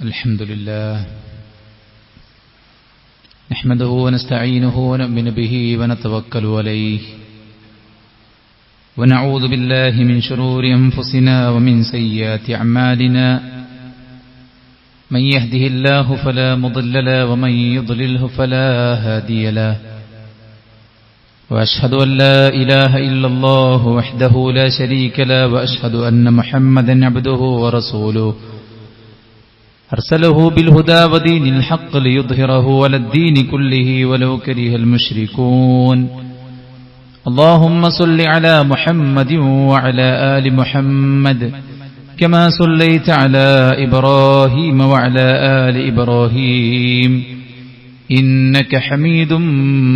الحمد لله نحمده ونستعينه ونؤمن به ونتوكل عليه ونعوذ بالله من شرور أنفسنا ومن سيئات أعمالنا من يهده الله فلا مضل له ومن يضلله فلا هادي له وأشهد أن لا إله إلا الله وحده لا شريك له وأشهد أن محمدا عبده ورسوله أرسله بالهدى ودين الحق ليظهره على الدين كله ولو كره المشركون اللهم صل على محمد وعلى آل محمد كما صليت على إبراهيم وعلى آل إبراهيم إنك حميد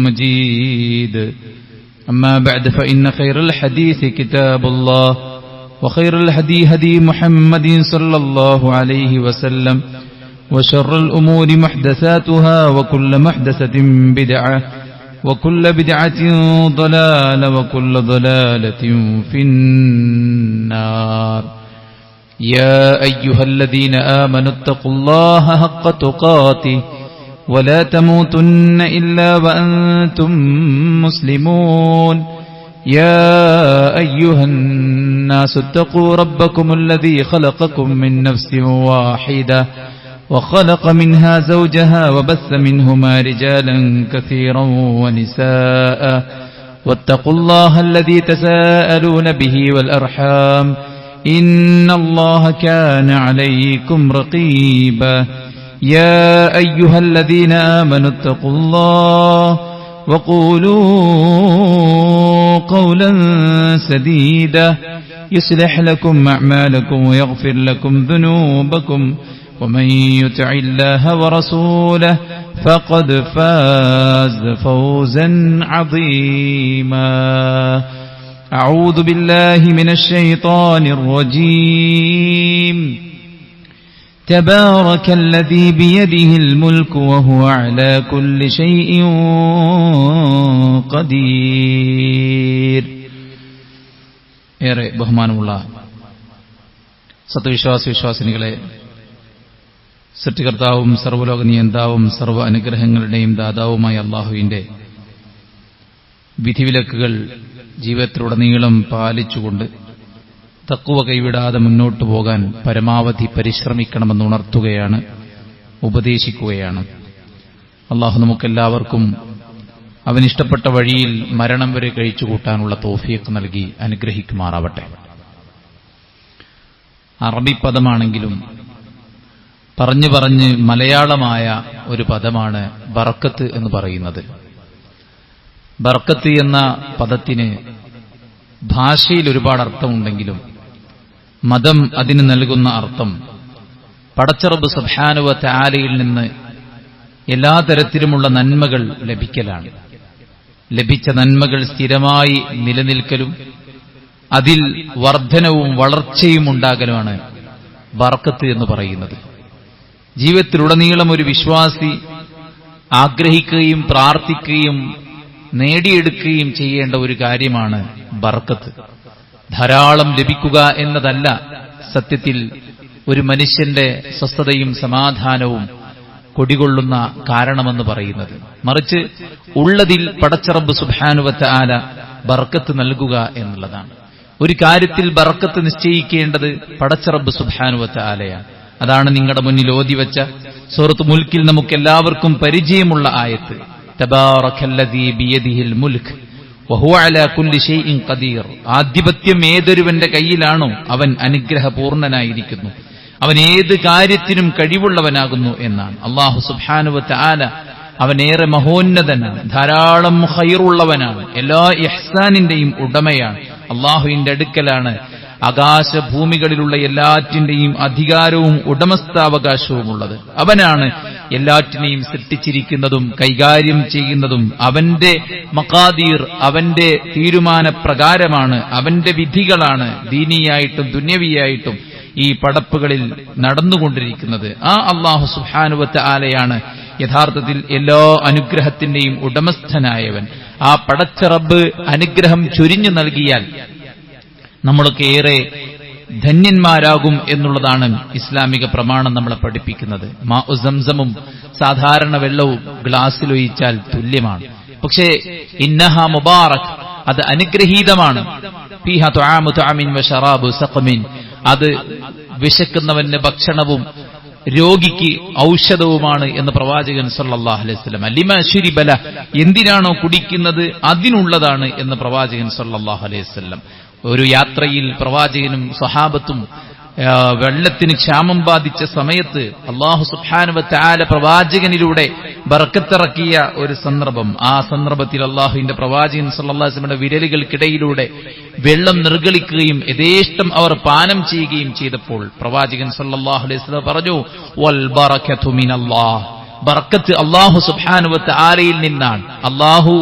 مجيد أما بعد فإن خير الحديث كتاب الله وخير الهدي هدي محمد صلى الله عليه وسلم وشر الأمور محدثاتها وكل محدثة بدعة وكل بدعة ضلالة وكل ضلالة في النار يا أيها الذين آمنوا اتقوا الله حق تقاته ولا تموتن إلا وأنتم مسلمون يا أيها الناس اتقوا ربكم الذي خلقكم من نفس واحدة وخلق منها زوجها وبث منهما رجالا كثيرا ونساء واتقوا الله الذي تساءلون به والأرحام إن الله كان عليكم رقيبا يا أيها الذين آمنوا اتقوا الله وقولوا قولا سديدا يصلح لكم أعمالكم ويغفر لكم ذنوبكم ومن يطع الله ورسوله فقد فاز فوزا عظيما أعوذ بالله من الشيطان الرجيم تبارك الذي بيده الملك وهو على كل شيء قدير. ഏറെ ബഹുമാനമുള്ള സത്യവിശ്വാസിനികളെ, സൃഷ്ടികർത്താവും സർവ്വലോക നിയന്താവും സർവ്വ അനുഗ്രഹങ്ങളുടെയും ദാതാവുമായ അല്ലാഹുവിന്റെ വിധിവിലക്കുകൾ ജീവിതത്തിലുടനീളം പാലിച്ചുകൊണ്ട് തഖ്വ കൈവിടാതെ മുന്നോട്ടു പോകാൻ പരമാവധി പരിശ്രമിക്കണമെന്ന് ഉണർത്തുകയാണ്, ഉപദേശിക്കുകയാണ്. അല്ലാഹു നമുക്കെല്ലാവർക്കും അവനിഷ്ടപ്പെട്ട വഴിയിൽ മരണം വരെ കഴിച്ചുകൂട്ടാനുള്ള തൗഫീഖ് നൽകി അനുഗ്രഹിക്കുമാറാവട്ടെ. അറബി പദമാണെങ്കിലും പറഞ്ഞു പറഞ്ഞ് മലയാളമായ ഒരു പദമാണ് ബർക്കത്ത് എന്ന് പറയുന്നത്. ബർക്കത്ത് എന്ന പദത്തിന് ഭാഷയിൽ ഒരുപാട് അർത്ഥമുണ്ടെങ്കിലും മതം അതിന് നൽകുന്ന അർത്ഥം പടച്ച റബ്ബ് സുബ്ഹാനഹു വ തആലയിൽ നിന്ന് എല്ലാ തരത്തിലുമുള്ള നന്മകൾ ലഭിക്കലാണ്. ലഭിച്ച നന്മകൾ സ്ഥിരമായി നിലനിൽക്കലും അതിൽ വർധനവും വളർച്ചയും ഉണ്ടാകലുമാണ് ബർക്കത്ത് എന്ന് പറയുന്നത്. ജീവിതത്തിലുടനീളം ഒരു വിശ്വാസി ആഗ്രഹിക്കുകയും പ്രാർത്ഥിക്കുകയും നേടിയെടുക്കുകയും ചെയ്യേണ്ട ഒരു കാര്യമാണ് ബർക്കത്ത്. ധാരാളം ലഭിക്കുക എന്നതല്ല സത്യത്തിൽ ഒരു മനുഷ്യന്റെ സ്വസ്ഥതയും സമാധാനവും കൊടികൊള്ളുന്ന കാരണമെന്ന് പറയുന്നത്. മറിച്ച് ഉള്ളതിൽ പടച്ച റബ്ബ് സുബ്ഹാനഹു വ തആല ബർക്കത്ത് നൽകുക എന്നുള്ളതാണ്. ഒരു കാര്യത്തിൽ ബർക്കത്ത് നിശ്ചയിക്കേണ്ടത് പടച്ച റബ്ബ് സുബ്ഹാനഹു വ തആലയാണ്. അതാണ് നിങ്ങളുടെ മുന്നിൽ ഓതിവെച്ച സൂറത്ത് മുൽക്കിൽ നമുക്കെല്ലാവർക്കും പരിചയമുള്ള ആയത്ത്, തബാറകല്ലദീ ബിയദിഹിൽ മുൽക്ക് വഹുവ അലാ കുല്ലി ഷൈഇൻ ഖദീർ. ആധിപത്യം ഏതൊരുവന്റെ കയ്യിലാണോ അവൻ അനുഗ്രഹപൂർണനായിരിക്കുന്നു, അവൻ ഏത് കാര്യത്തിനും കഴിവുള്ളവനാകുന്നു എന്നാണ്. അല്ലാഹു സുബ്ഹാനഹു വ തആല അവനേറെ മഹോന്നതനാണ്, ധാരാളം ഖൈറുള്ളവനാണ്, എല്ലാ ഇഹ്സാനിന്റെയും ഉടമയാണ്. അല്ലാഹുവിന്റെ അടുക്കലാണ് ആകാശഭൂമികളിലുള്ള എല്ലാറ്റിന്റെയും അധികാരവും ഉടമസ്ഥാവകാശവും ഉള്ളത്. അവനാണ് എല്ലാറ്റിനെയും സൃഷ്ടിച്ചിരിക്കുന്നതും കൈകാര്യം ചെയ്യുന്നതും. അവന്റെ മഖാദീർ, അവന്റെ തീരുമാനപ്രകാരമാണ്, അവന്റെ വിധികളാണ് ദീനിയായിട്ടും ദുന്യവിയായിട്ടും ഈ പടപ്പുകളിൽ നടന്നുകൊണ്ടിരിക്കുന്നത്. ആ അല്ലാഹു സുബ്ഹാനഹു വ തആലയാണ് യഥാർത്ഥത്തിൽ എല്ലാ അനുഗ്രഹത്തിന്റെയും ഉടമസ്ഥനായവൻ. ആ പടച്ച റബ്ബ് അനുഗ്രഹം ചൊരിഞ്ഞു നൽകിയാൽ നമ്മളൊക്കെ ഏറെ ധന്യന്മാരാകും എന്നുള്ളതാണ് ഇസ്ലാമിക പ്രമാണം നമ്മളെ പഠിപ്പിക്കുന്നത്. മാഉ സംസമും സാധാരണ വെള്ളവും ഗ്ലാസ്സിലൊഴിച്ചാൽ തുല്യമാണ്. പക്ഷേ ഇന്നഹ മുബാറക്, അത് അനുഗ്രഹീതമാണ്. ഫീഹ തുആമു തുഅമിൻ വശറാബു സഖമിൻ, അത് വിശക്കുന്നവന് ഭക്ഷണവും രോഗിക്ക് ഔഷധവുമാണ് എന്ന് പ്രവാചകൻ സല്ലല്ലാഹു അലൈഹി വസല്ലം. ലിമാ ശുരിബല, എന്തിനാണോ കുടിക്കുന്നത് അതിനുള്ളതാണ് എന്ന് പ്രവാചകൻ സല്ലല്ലാഹു അലൈഹി വസല്ലം. ഒരു യാത്രയിൽ പ്രവാചകനും സ്വഹാബത്തും വെള്ളത്തിന് ക്ഷാമം ബാധിച്ച സമയത്ത് അല്ലാഹു സുബ്ഹാനഹു വ തആല പ്രവാചകനിലൂടെ ബർക്കത്തിറക്കിയ ഒരു സന്ദർഭം. ആ സന്ദർഭത്തിൽ അല്ലാഹുവിന്റെ പ്രവാചകൻ സല്ലല്ലാഹു അലൈഹി വസല്ലമയുടെ വിരലുകൾക്കിടയിലൂടെ വെള്ളം നിർഗളിക്കുകയും യഥേഷ്ടം അവർ പാനം ചെയ്യുകയും ചെയ്തപ്പോൾ പ്രവാചകൻ സല്ലല്ലാഹു അലൈഹി വസല്ലം പറഞ്ഞു, വൽ ബറകതു മിനല്ലാഹ്, ബർക്കത്ത് അല്ലാഹു സുബ്ഹാനഹു വ തആലയിൽ നിന്നാണ്. അല്ലാഹു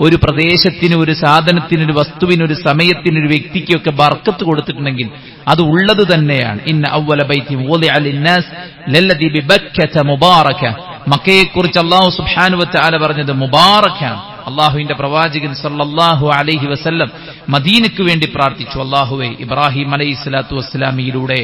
ഒരു പ്രദേശത്തിന്, ഒരു സാധനത്തിന്, ഒരു വസ്തുവിന്, ഒരു സമയത്തിന്, ഒരു വ്യക്തിക്കൊക്കെ ബർക്കത്ത് കൊടുത്തിട്ടുണ്ടെങ്കിൽ അത് ഉള്ളത് തന്നെയാണ്. ഇന്ന അവ്വല ബൈത്തി വൂദിഅ ലിന്നാസ് ലല്ലദി ബിബക്കത മുബാറക, മക്കയെക്കുറിച്ച് അല്ലാഹു സുബ്ഹാനഹു വ തആല പറഞ്ഞത് മുബാറക്കാണ്. അല്ലാഹുവിന്റെ പ്രവാചകൻ സല്ലല്ലാഹു അലൈഹി വസല്ലം മദീനയ്ക്ക് വേണ്ടി പ്രാർത്ഥിച്ചു, അല്ലാഹുവേ ഇബ്രാഹിം അലൈഹിസ്സലാത്തു വസ്സലാമിയിലൂടെ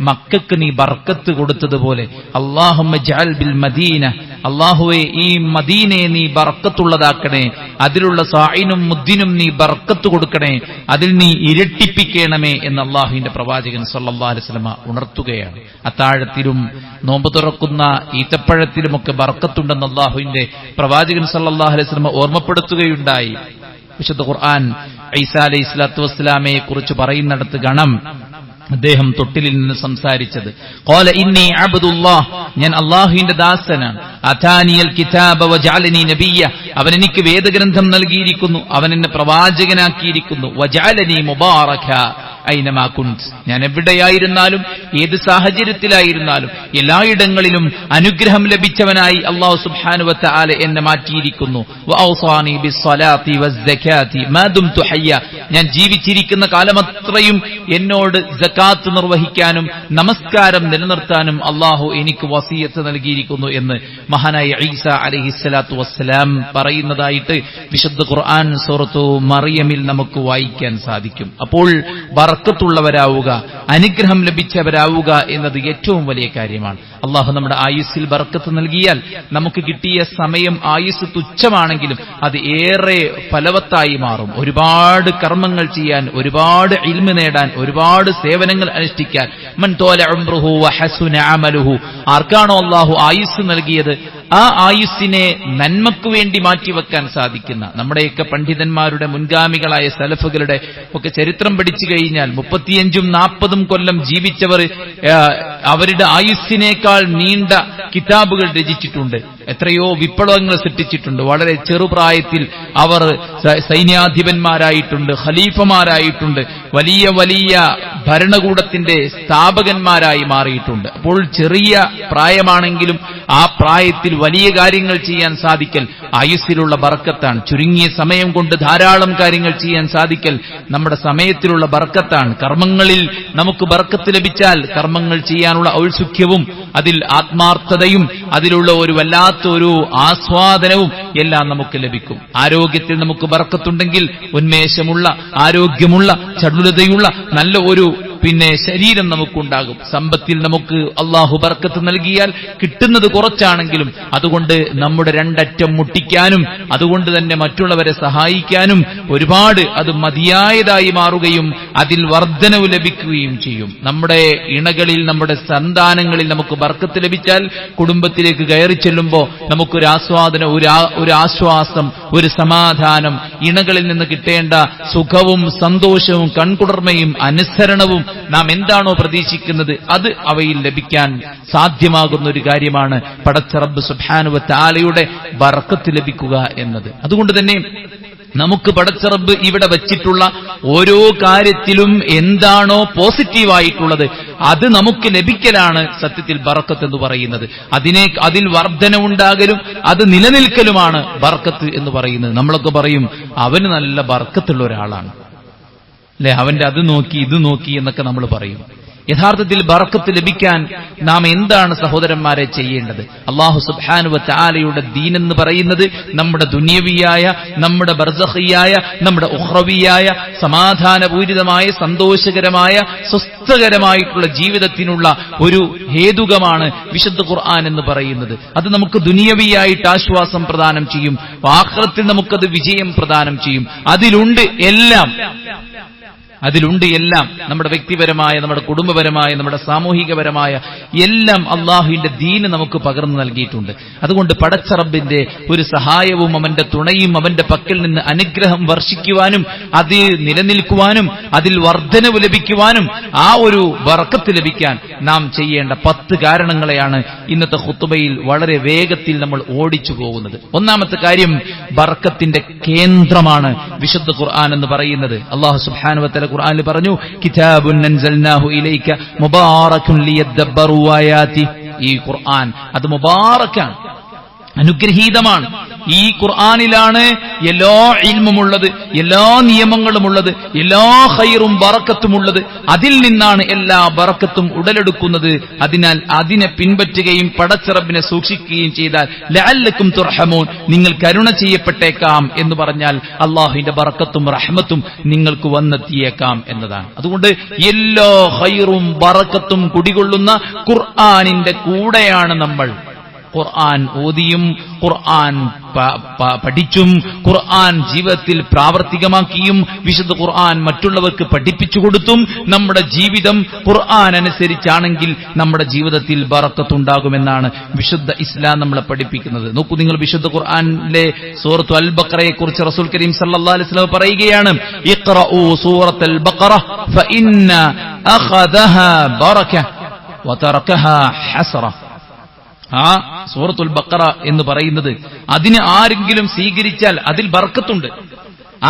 മക്കക്ക് നീ ബർക്കത്ത് കൊടുത്തതുപോലെ അല്ലാഹുമ്മ ജഅൽ ബിൽ മദീന, അല്ലാഹുവേ ഈ മദീനയെ നീ ബർക്കത്തുള്ളതാക്കണേ, അതിലുള്ള സായിനും മുദ്ദിനും നീ ബർക്കത്ത് കൊടുക്കണേ, അതിൽ നീ ഇരട്ടിപ്പിക്കണമേ എന്ന് അല്ലാഹുവിന്റെ പ്രവാചകൻ സല്ലല്ലാഹു അലൈഹി വസല്ലം ഉണർത്തുകയാണ്. അത്താഴത്തിലും നോമ്പ് തുറക്കുന്ന ഈത്തപ്പഴത്തിലുമൊക്കെ ബർക്കത്തുണ്ടെന്ന് അല്ലാഹുവിന്റെ പ്രവാചകൻ സല്ലല്ലാഹു അലൈഹി വസല്ലം ഓർമ്മപ്പെടുത്തുകയുണ്ടായി. വിശുദ്ധ ഖുർആൻ ഈസാ അലൈഹിസ്സലാത്തു വസ്സലാമയെ കുറിച്ച് പറയുന്നിടത്ത് ഗണം അദ്ദേഹം തൊട്ടിലിൽ നിന്ന് സംസാരിച്ചത്, ഖാല ഇന്നി അബ്ദുല്ലാഹ്, ഞാൻ അല്ലാഹുവിന്റെ ദാസനാണ്. അതാനിയൽ കിതാബ വജഅലനി നബിയ്യ, അവൻ എനിക്ക് വേദഗ്രന്ഥം നൽകിയിരിക്കുന്നു, അവൻ എന്നെ പ്രവാചകനാക്കിയിരിക്കുന്നു. വജഅലനി മുബാറക ഐനമാ കുൻത്, ഞാൻ എവിടെയായിരുന്നാലും ഏത് സാഹചര്യത്തിലായിരുന്നാലും എല്ലായിടങ്ങളിലും അനുഗ്രഹം ലഭിച്ചവനായി അല്ലാഹു സുബ്ഹാനഹു വ തആല എന്നെ മാറ്റിയിരിക്കുന്നു. വഔസാനി ബിസ്സലാത്തി വസ്സകാത്തി മാ ദുംതു ഹയ്യ, ഞാൻ ജീവിച്ചിരിക്കുന്ന കാലമത്രയും എന്നോട് സകാത്ത് നിർവഹിക്കാനും നമസ്കാരം നിലനിർത്താനും അല്ലാഹു എനിക്ക് വസിയത്ത് നൽകിയിരിക്കുന്നു എന്ന് മഹാനായ ഈസാ അലൈഹിസ്സലാത്തു വസ്സലാം പറയുന്നതായിട്ട് വിശുദ്ധ ഖുർആൻ സൂറത്തു മറിയമിൽ നമുക്ക് വായിക്കാൻ സാധിക്കും. അപ്പോൾ ബർക്കത്തുള്ളവരാവുക, അനുഗ്രഹം ലഭിച്ചവരാവുക എന്നത് ഏറ്റവും വലിയ കാര്യമാണ്. അല്ലാഹു നമ്മുടെ ആയുസ്സിൽ ബർക്കത്ത് നൽകിയാൽ നമുക്ക് കിട്ടിയ സമയം ആയുസ് തുച്ഛമാണെങ്കിലും അത് ഏറെ ഫലവത്തായി മാറും. ഒരുപാട് കർമ്മങ്ങൾ ചെയ്യാൻ, ഒരുപാട് ഇൽമ് നേടാൻ, ഒരുപാട് സേവനങ്ങൾ അനുഷ്ഠിക്കാൻ. മൻ തോല ഉംറുഹു വഹസുന അമലുഹു, ആർക്കാണോ അല്ലാഹു ആയുസ് നൽകിയത് ആ ആയുസ്സിനെ നന്മയ്ക്കു വേണ്ടി മാറ്റിവെക്കാൻ സാധിക്കുന്ന, നമ്മുടെയൊക്കെ പണ്ഡിതന്മാരുടെ മുൻഗാമികളായ സലഫുകളുടെ ഒക്കെ ചരിത്രം പഠിച്ചു കഴിഞ്ഞാൽ 35-40 കൊല്ലം ജീവിച്ചവർ അവരുടെ ആയുസ്സിനേക്കാൾ നീണ്ട കിതാബുകൾ രചിച്ചിട്ടുണ്ട്. എത്രയോ വിപ്ലവങ്ങൾ സൃഷ്ടിച്ചിട്ടുണ്ട്. വളരെ ചെറുപ്രായത്തിൽ അവർ സൈന്യാധിപന്മാരായിട്ടുണ്ട്, ഖലീഫമാരായിട്ടുണ്ട്, വലിയ വലിയ ഭരണകൂടത്തിന്റെ സ്ഥാപകന്മാരായി മാറിയിട്ടുണ്ട്. അപ്പോൾ ചെറിയ പ്രായമാണെങ്കിലും ആ പ്രായത്തിൽ വലിയ കാര്യങ്ങൾ ചെയ്യാൻ സാധിക്കൽ ആയുസ്സിലുള്ള ബർക്കത്താണ്. ചുരുങ്ങിയ സമയം കൊണ്ട് ധാരാളം കാര്യങ്ങൾ ചെയ്യാൻ സാധിക്കൽ നമ്മുടെ സമയത്തിലുള്ള ബർക്കത്താണ്. കർമ്മങ്ങളിൽ നമുക്ക് ബർക്കത്ത് ലഭിച്ചാൽ കർമ്മങ്ങൾ ചെയ്യാനുള്ള ഔത്സുഖ്യവും അതിൽ ആത്മാർത്ഥതയും അതിലുള്ള ഒരു വല്ലാത്തൊരു ആസ്വാദനവും എല്ലാം നമുക്ക് ലഭിക്കും. ആരോഗ്യത്തിൽ നമുക്ക് ബർക്കത്തുണ്ടെങ്കിൽ ഉന്മേഷമുള്ള, ആരോഗ്യമുള്ള, ചടുലതയുള്ള നല്ല ഒരു ശരീരം നമുക്കുണ്ടാകും. സമ്പത്തിൽ നമുക്ക് അല്ലാഹു ബർക്കത്ത് നൽകിയാൽ കിട്ടുന്നത് കുറച്ചാണെങ്കിലും അതുകൊണ്ട് നമ്മുടെ രണ്ടറ്റം മുട്ടിക്കാനും അതുകൊണ്ട് തന്നെ മറ്റുള്ളവരെ സഹായിക്കാനും ഒരുപാട് അത് മതിയായതായി മാറുകയും അതിൽ വർധനവ് ലഭിക്കുകയും ചെയ്യും. നമ്മുടെ ഇണകളിൽ, നമ്മുടെ സന്താനങ്ങളിൽ നമുക്ക് ബർക്കത്ത് ലഭിച്ചാൽ കുടുംബത്തിലേക്ക് കയറി ചെല്ലുമ്പോൾ നമുക്കൊരു ആസ്വാദനം, ഒരു ആശ്വാസം, ഒരു സമാധാനം, ഇണകളിൽ നിന്ന് കിട്ടേണ്ട സുഖവും സന്തോഷവും കൺകുളിർമയും അനുസരണവും നാം എന്താണോ പ്രതീക്ഷിക്കുന്നത് അത് അവയിൽ ലഭിക്കാൻ സാധ്യമാകുന്ന ഒരു കാര്യമാണ് പടച്ച റബ്ബ് സുബ്ഹാനഹു വ തആലയുടെ ബർക്കത്ത് ലഭിക്കുക എന്നത്. അതുകൊണ്ട് തന്നെ നമുക്ക് പടച്ച റബ്ബ് ഇവിടെ വച്ചിട്ടുള്ള ഓരോ കാര്യത്തിലും എന്താണോ പോസിറ്റീവായിട്ടുള്ളത് അത് നമുക്ക് ലഭിക്കലാണ് സത്യത്തിൽ ബർക്കത്ത് എന്ന് പറയുന്നത്. അതിൽ വർധനവുണ്ടാകലും അത് നിലനിൽക്കലുമാണ് ബർക്കത്ത് എന്ന് പറയുന്നത്. നമ്മളൊക്കെ പറയും അവന് നല്ല ബർക്കത്തുള്ള ഒരാളാണ് അല്ലെ, അവന്റെ അത് നോക്കി ഇത് നോക്കി എന്നൊക്കെ നമ്മൾ പറയും. യഥാർത്ഥത്തിൽ ബറക്കത്ത് ലഭിക്കാൻ നാം എന്താണ് സഹോദരന്മാരെ ചെയ്യേണ്ടത്? അല്ലാഹു സുബ്ഹാനഹു വ തആലയുടെ ദീൻ എന്ന് പറയുന്നത് നമ്മുടെ ദുനിയവിയായ, നമ്മുടെ ബർസഖിയായ, നമ്മുടെ ഉഖ്റവിയായ സമാധാനപൂരിതമായ, സന്തോഷകരമായ, സ്വസ്ഥകരമായിട്ടുള്ള ജീവിതത്തിനുള്ള ഒരു ഹേതുകമാണ് വിശുദ്ധ ഖുർആൻ എന്ന് പറയുന്നത്. അത് നമുക്ക് ദുനിയവിയായിട്ട് ആശ്വാസം പ്രദാനം ചെയ്യും, ആഖിറത്തിൽ നമുക്കത് വിജയം പ്രദാനം ചെയ്യും. അതിലുണ്ട് എല്ലാം. നമ്മുടെ വ്യക്തിപരമായ, നമ്മുടെ കുടുംബപരമായ, നമ്മുടെ സാമൂഹികപരമായ എല്ലാം അള്ളാഹുവിന്റെ ദീന് നമുക്ക് പകർന്നു നൽകിയിട്ടുണ്ട്. അതുകൊണ്ട് പടച്ച റബ്ബിന്റെ ഒരു സഹായവും അവന്റെ തുണയും അവന്റെ പക്കൽ നിന്ന് അനുഗ്രഹം വർഷിക്കുവാനും അതിൽ നിലനിൽക്കുവാനും അതിൽ വർധനവ് ലഭിക്കുവാനും ആ ഒരു ബറക്കത്ത് ലഭിക്കാൻ നാം ചെയ്യേണ്ട 10 കാരണങ്ങളെയാണ് ഇന്നത്തെ ഖുത്ബയിൽ വളരെ വേഗത്തിൽ നമ്മൾ ഓടിച്ചു പോകുന്നത്. ഒന്നാമത്തെ കാര്യം, ബറക്കത്തിന്റെ കേന്ദ്രമാണ് വിശുദ്ധ ഖുർആൻ എന്ന് പറയുന്നത്. അല്ലാഹു സുബ്ഹാനഹു വ തആല ഖുർആനിൽ പറഞ്ഞു, കിതാബുൻ അൻസൽനാഹു ഇലൈക മുബാറകുൻ ലിയദ്ദബ്ബറു ആയാതി. ഈ ഖുർആൻ അത് മുബാറക്കാണ്, അനുഗ്രഹീതമാണ്. ഈ ഖുർആനിലാണ് എല്ലാ ഇൽമുമുള്ളത്, എല്ലാ നിയമങ്ങളുമുള്ളത്, എല്ലാ ഖൈറും ബറക്കത്തുമുള്ളത്. അതിൽ നിന്നാണ് എല്ലാ ബറക്കത്തും ഉടലെടുക്കുന്നത്. അതിനാൽ അതിനെ പിൻപറ്റുകയും പടച്ചറബിനെ സൂക്ഷിക്കുകയും ചെയ്താൽ ലഅല്ലക്കും തുർഹമൂൻ, നിങ്ങൾ കരുണ ചെയ്യപ്പെട്ടേക്കാം എന്ന് പറഞ്ഞാൽ അള്ളാഹുവിന്റെ ബറക്കത്തും റഹ്മത്തും നിങ്ങൾക്ക് വന്നെത്തിയേക്കാം എന്നതാണ്. അതുകൊണ്ട് എല്ലാ ഖൈറും ബറക്കത്തും കുടികൊള്ളുന്ന ഖുർആനിന്റെ കൂടെയാണ് നമ്മൾ. ഖുർആൻ ഓതിയും ഖുർആൻ പഠിച്ചും ഖുർആൻ ജീവിതത്തിൽ പ്രാവർത്തികമാക്കിയും വിശുദ്ധ ഖുർആൻ മറ്റുള്ളവർക്ക് പഠിപ്പിച്ചു കൊടുത്തും നമ്മുടെ ജീവിതം ഖുർആൻ അനുസരിച്ചാണെങ്കിൽ നമ്മുടെ ജീവിതത്തിൽ ബറക്കത്തുണ്ടാകുമെന്നാണ് വിശുദ്ധ ഇസ്ലാം നമ്മളെ പഠിപ്പിക്കുന്നത്. നോക്കൂ നിങ്ങൾ, വിശുദ്ധ ഖുർആനിലെ സൂറത്തു അൽ ബഖറയെ കുറിച്ച് റസൂൽ കരീം സല്ലല്ലാഹു അലൈഹി വസല്ലം പറയുകയാണ്, ഇഖ്റഊ സൂറത്തുൽ ബഖറ ഫഇന്ന അഖദഹാ ബറക വതറകഹാ ഹസ്റ. ആ സൂറത്തുൽ ബഖറ എന്ന് പറയുന്നത്, അതിനെ ആരെങ്കിലും സ്വീകരിച്ചാൽ അതിൽ ബർക്കത്തുണ്ട്,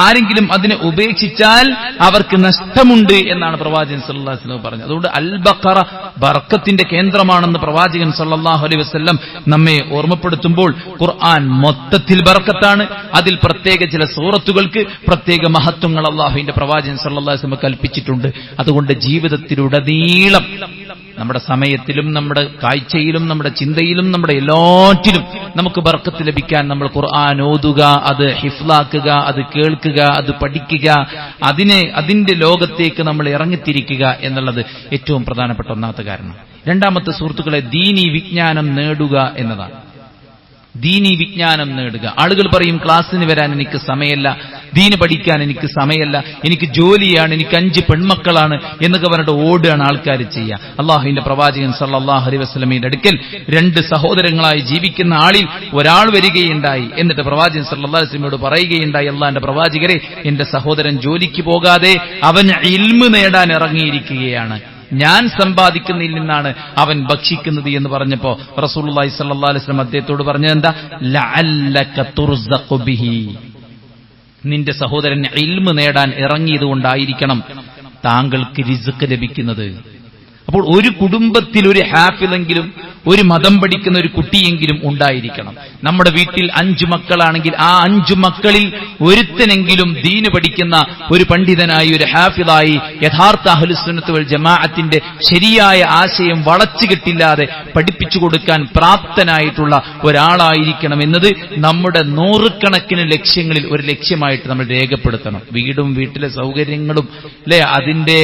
ആരെങ്കിലും അതിനെ ഉപേക്ഷിച്ചാൽ അവർക്ക് നഷ്ടമുണ്ട് എന്നാണ് പ്രവാചകൻ സല്ലല്ലാഹു അലൈഹി വസല്ലം പറഞ്ഞത്. അതുകൊണ്ട് അൽ ബഖറ ബർക്കത്തിന്റെ കേന്ദ്രമാണെന്ന് പ്രവാചകൻ സല്ലല്ലാഹു അലൈഹി വസല്ലം നമ്മെ ഓർമ്മപ്പെടുത്തുമ്പോൾ ഖുർആൻ മൊത്തത്തിൽ ബർക്കത്താണ്. അതിൽ പ്രത്യേക ചില സൂറത്തുകൾക്ക് പ്രത്യേക മഹത്വങ്ങൾ അല്ലാഹുവിന്റെ പ്രവാചകൻ സല്ലല്ലാഹു അലൈഹി വസല്ലം കൽപ്പിച്ചിട്ടുണ്ട്. അതുകൊണ്ട് ജീവിതത്തിലുടനീളം നമ്മുടെ സമയത്തിലും നമ്മുടെ കാഴ്ചയിലും നമ്മുടെ ചിന്തയിലും നമ്മുടെ എല്ലാറ്റിലും നമുക്ക് ബർക്കത്ത് ലഭിക്കാൻ നമ്മൾ ഖുർആൻ ഓതുക, അത് ഹിഫ്ലാക്കുക, അത് കേൾക്കുക, അത് പഠിക്കുക, അതിന്റെ ലോകത്തേക്ക് നമ്മൾ ഇറങ്ങിത്തിരിക്കുക എന്നുള്ളത് ഏറ്റവും പ്രധാനപ്പെട്ട ഒന്നാമത്തെ കാരണം. രണ്ടാമത്തെ സുഹൃത്തുക്കളെ, ദീനീ വിജ്ഞാനം നേടുക എന്നതാണ്. ദീനീ വിജ്ഞാനം നേടുക. ആളുകൾ പറയും, ക്ലാസ്സിന് വരാൻ എനിക്ക് സമയമല്ല, ദീന് പഠിക്കാൻ എനിക്ക് സമയമല്ല, എനിക്ക് ജോലിയാണ്, എനിക്ക് 5 പെൺമക്കളാണ് എന്നൊക്കെ പറഞ്ഞിട്ട് ഓടുകയാണ് ആൾക്കാർ ചെയ്യുക. അള്ളാഹുവിന്റെ പ്രവാചകൻ സല്ലല്ലാഹു അലൈഹി വസല്ലമയുടെ അടുക്കൽ 2 സഹോദരങ്ങളായി ജീവിക്കുന്ന ആളിൽ ഒരാൾ വരികയുണ്ടായി. എന്നിട്ട് പ്രവാചകൻ സല്ലല്ലാഹു അലൈഹി വസല്ലമയോട് പറയുകയുണ്ടായി, അള്ളാഹിന്റെ പ്രവാചകരെ, എന്റെ സഹോദരൻ ജോലിക്ക് പോകാതെ അവൻ ഇൽമ് നേടാൻ ഇറങ്ങിയിരിക്കുകയാണ്, ഞാൻ സമ്പാദിക്കുന്നതിൽ നിന്നാണ് അവൻ ഭക്ഷിക്കുന്നത് എന്ന് പറഞ്ഞപ്പോ റസൂലുള്ളാഹി സ്വല്ലല്ലാഹു അലൈഹി വസല്ലം അദ്ദേഹത്തോട് പറഞ്ഞത് എന്താ? ലഅല്ലക തുർസഖു ബിഹി, നിന്റെ സഹോദരൻ ഇൽമ് നേടാൻ ഇറങ്ങിയതുകൊണ്ടായിരിക്കണം താങ്കൾക്ക് റിസ്ക് ലഭിക്കുന്നത്. അപ്പോൾ ഒരു കുടുംബത്തിൽ ഒരു ഹാഫിളെങ്കിലും, ഒരു മതം പഠിക്കുന്ന ഒരു കുട്ടിയെങ്കിലും ഉണ്ടായിരിക്കണം. നമ്മുടെ വീട്ടിൽ 5 മക്കളാണെങ്കിൽ ആ 5 മക്കളിൽ ഒരുത്തനെങ്കിലും ദീന് പഠിക്കുന്ന ഒരു പണ്ഡിതനായി, ഒരു ഹാഫിളായി, യഥാർത്ഥ അഹ്ലുസുന്നത്ത് വൽ ജമാഅത്തിന്റെ ശരിയായ ആശയം വളച്ചുകെട്ടില്ലാതെ പഠിപ്പിച്ചു കൊടുക്കാൻ പ്രാപ്തനായിട്ടുള്ള ഒരാളായിരിക്കണം എന്നത് നമ്മുടെ 100 കണക്കിന് ലക്ഷ്യങ്ങളിൽ ഒരു ലക്ഷ്യമായിട്ട് നമ്മൾ രേഖപ്പെടുത്തണം. വീടും വീട്ടിലെ സൗകര്യങ്ങളും അതിന്റെ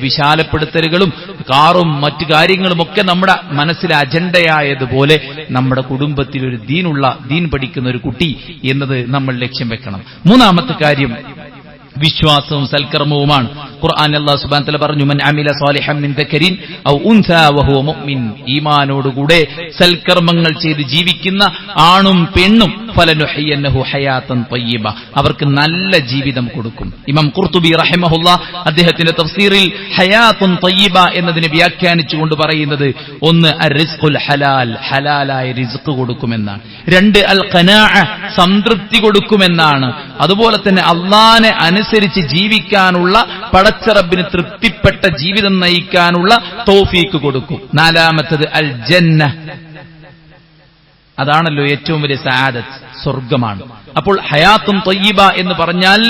വിശാലപ്പെടുത്തലുകളും കാറും മറ്റു കാര്യങ്ങളുമൊക്കെ നമ്മുടെ മനസ്സിലെ അജണ്ടയായതുപോലെ നമ്മുടെ കുടുംബത്തിൽ ഒരു ദീൻ പഠിക്കുന്ന ഒരു കുട്ടി എന്നത് നമ്മൾ ലക്ഷ്യം വെക്കണം. മൂന്നാമത്തെ കാര്യം വിശ്വാസവും സൽക്കർമ്മവുമാണ്. ഖുർആൻ അല്ലാഹു സുബ്ഹാനഹു വ തആല പറഞ്ഞു, മൻ അമില സാലിഹൻ മിൻ ദക്കരിൻ ഔ ഉൻസാ വഹുവ മുഅ്മിൻ, ഈമാനോടുകൂടെ സൽക്കർമ്മങ്ങൾ ചെയ്ത് ജീവിക്കുന്ന ആണും പെണ്ണും ഫലനുഹയ്യന്നഹു ഹയാതൻ തയ്യിബ, അവർക്ക് നല്ല ജീവിതം കൊടുക്കും. ഇമാം ഖുർതുബി റഹിമഹുല്ലാഹ് അദ്ദേഹത്തിന്റെ തഫ്സീറിൽ ഹയാതൻ തയ്യിബ എന്നതിനെ വ്യാഖ്യാനിച്ചുകൊണ്ട് പറയുന്നത്, 1 അർറിസ്ഖുൽ ഹലാൽ, ഹലാലായ റിസ്ക് കൊടുക്കുമെന്നാണ്. 2 അൽ ഖനാഅ, സംതൃപ്തി കൊടുക്കുമെന്നാണ്. അതുപോലെ തന്നെ അല്ലാഹനെ അനുസരിച്ച് ജീവിക്കാനുള്ള, പടച്ചറബിന് തൃപ്തിപ്പെട്ട ജീവിതം നയിക്കാനുള്ള തൗഫീക്ക് കൊടുക്കും. 4 അൽ ജന്ന, അതാണല്ലോ ഏറ്റവും വലിയ സആദത്ത്, സ്വർഗമാണ്. അപ്പോൾ ഹയാത്തും ത്വയ്യിബ എന്ന് പറഞ്ഞാൽ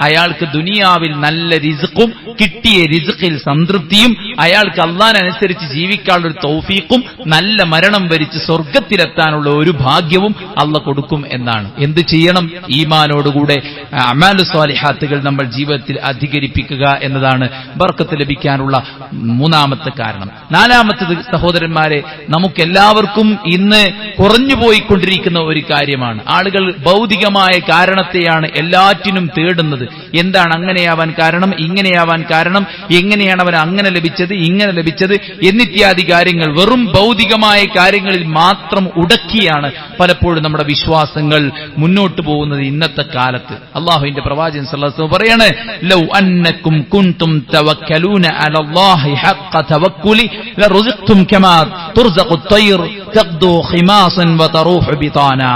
അയാൾക്ക് ദുനിയാവിൽ നല്ല റിസ്ഖും കിട്ടിയ റിസ്ഖിൽ സംതൃപ്തിയും അയാൾക്ക് അള്ളാഹുവിനനുസരിച്ച് ജീവിക്കാനുള്ള ഒരു തൗഫീഖും നല്ല മരണം വരിച്ച് സ്വർഗത്തിലെത്താനുള്ള ഒരു ഭാഗ്യവും അള്ളാഹ് കൊടുക്കും എന്നാണ്. എന്ത് ചെയ്യണം? ഈമാനോടുകൂടെ അമാലു സ്വാലിഹാത്തുകൾ നമ്മൾ ജീവിതത്തിൽ അധികരിപ്പിക്കുക എന്നതാണ് ബർക്കത്ത് ലഭിക്കാനുള്ള മൂന്നാമത്തെ കാരണം. നാലാമത്തത് സഹോദരന്മാരെ, നമുക്കെല്ലാവർക്കും ഇന്ന് കുറഞ്ഞുപോയിക്കൊണ്ടിരിക്കുന്ന ഒരു കാര്യമാണ്. ആളുകൾ ഭൗതികമായ കാരണത്തെയാണ് എല്ലാറ്റിനും തേടുന്നത്. എന്താണ് അങ്ങനെയാവാൻ കാരണം, ഇങ്ങനെയാവാൻ കാരണം, എങ്ങനെയാണ് അവൻ അങ്ങനെ ലഭിച്ചത്, ഇങ്ങനെ ലഭിച്ചത് എന്നിത്യാദി കാര്യങ്ങൾ വെറും ഭൗതികമായ കാര്യങ്ങളിൽ മാത്രം ഉടക്കിയാണ് പലപ്പോഴും നമ്മുടെ വിശ്വാസങ്ങൾ മുന്നോട്ട് പോകുന്നത് ഇന്നത്തെ കാലത്ത്. അല്ലാഹുവിന്റെ പ്രവാചകൻ സല്ലല്ലാഹു അലൈഹി വസല്ലം പറയാണ്, ലൗ അന്നകും കുൻതും തവക്കലൂന അലല്ലാഹി ഹഖ്ഖ തവക്കുലി ലറുസിഖ്തും കമാ തുർസഖു ത്വയ്ർ തഖ്ദു ഖിമാസൻ വതറൂഹു ബിതാനാ.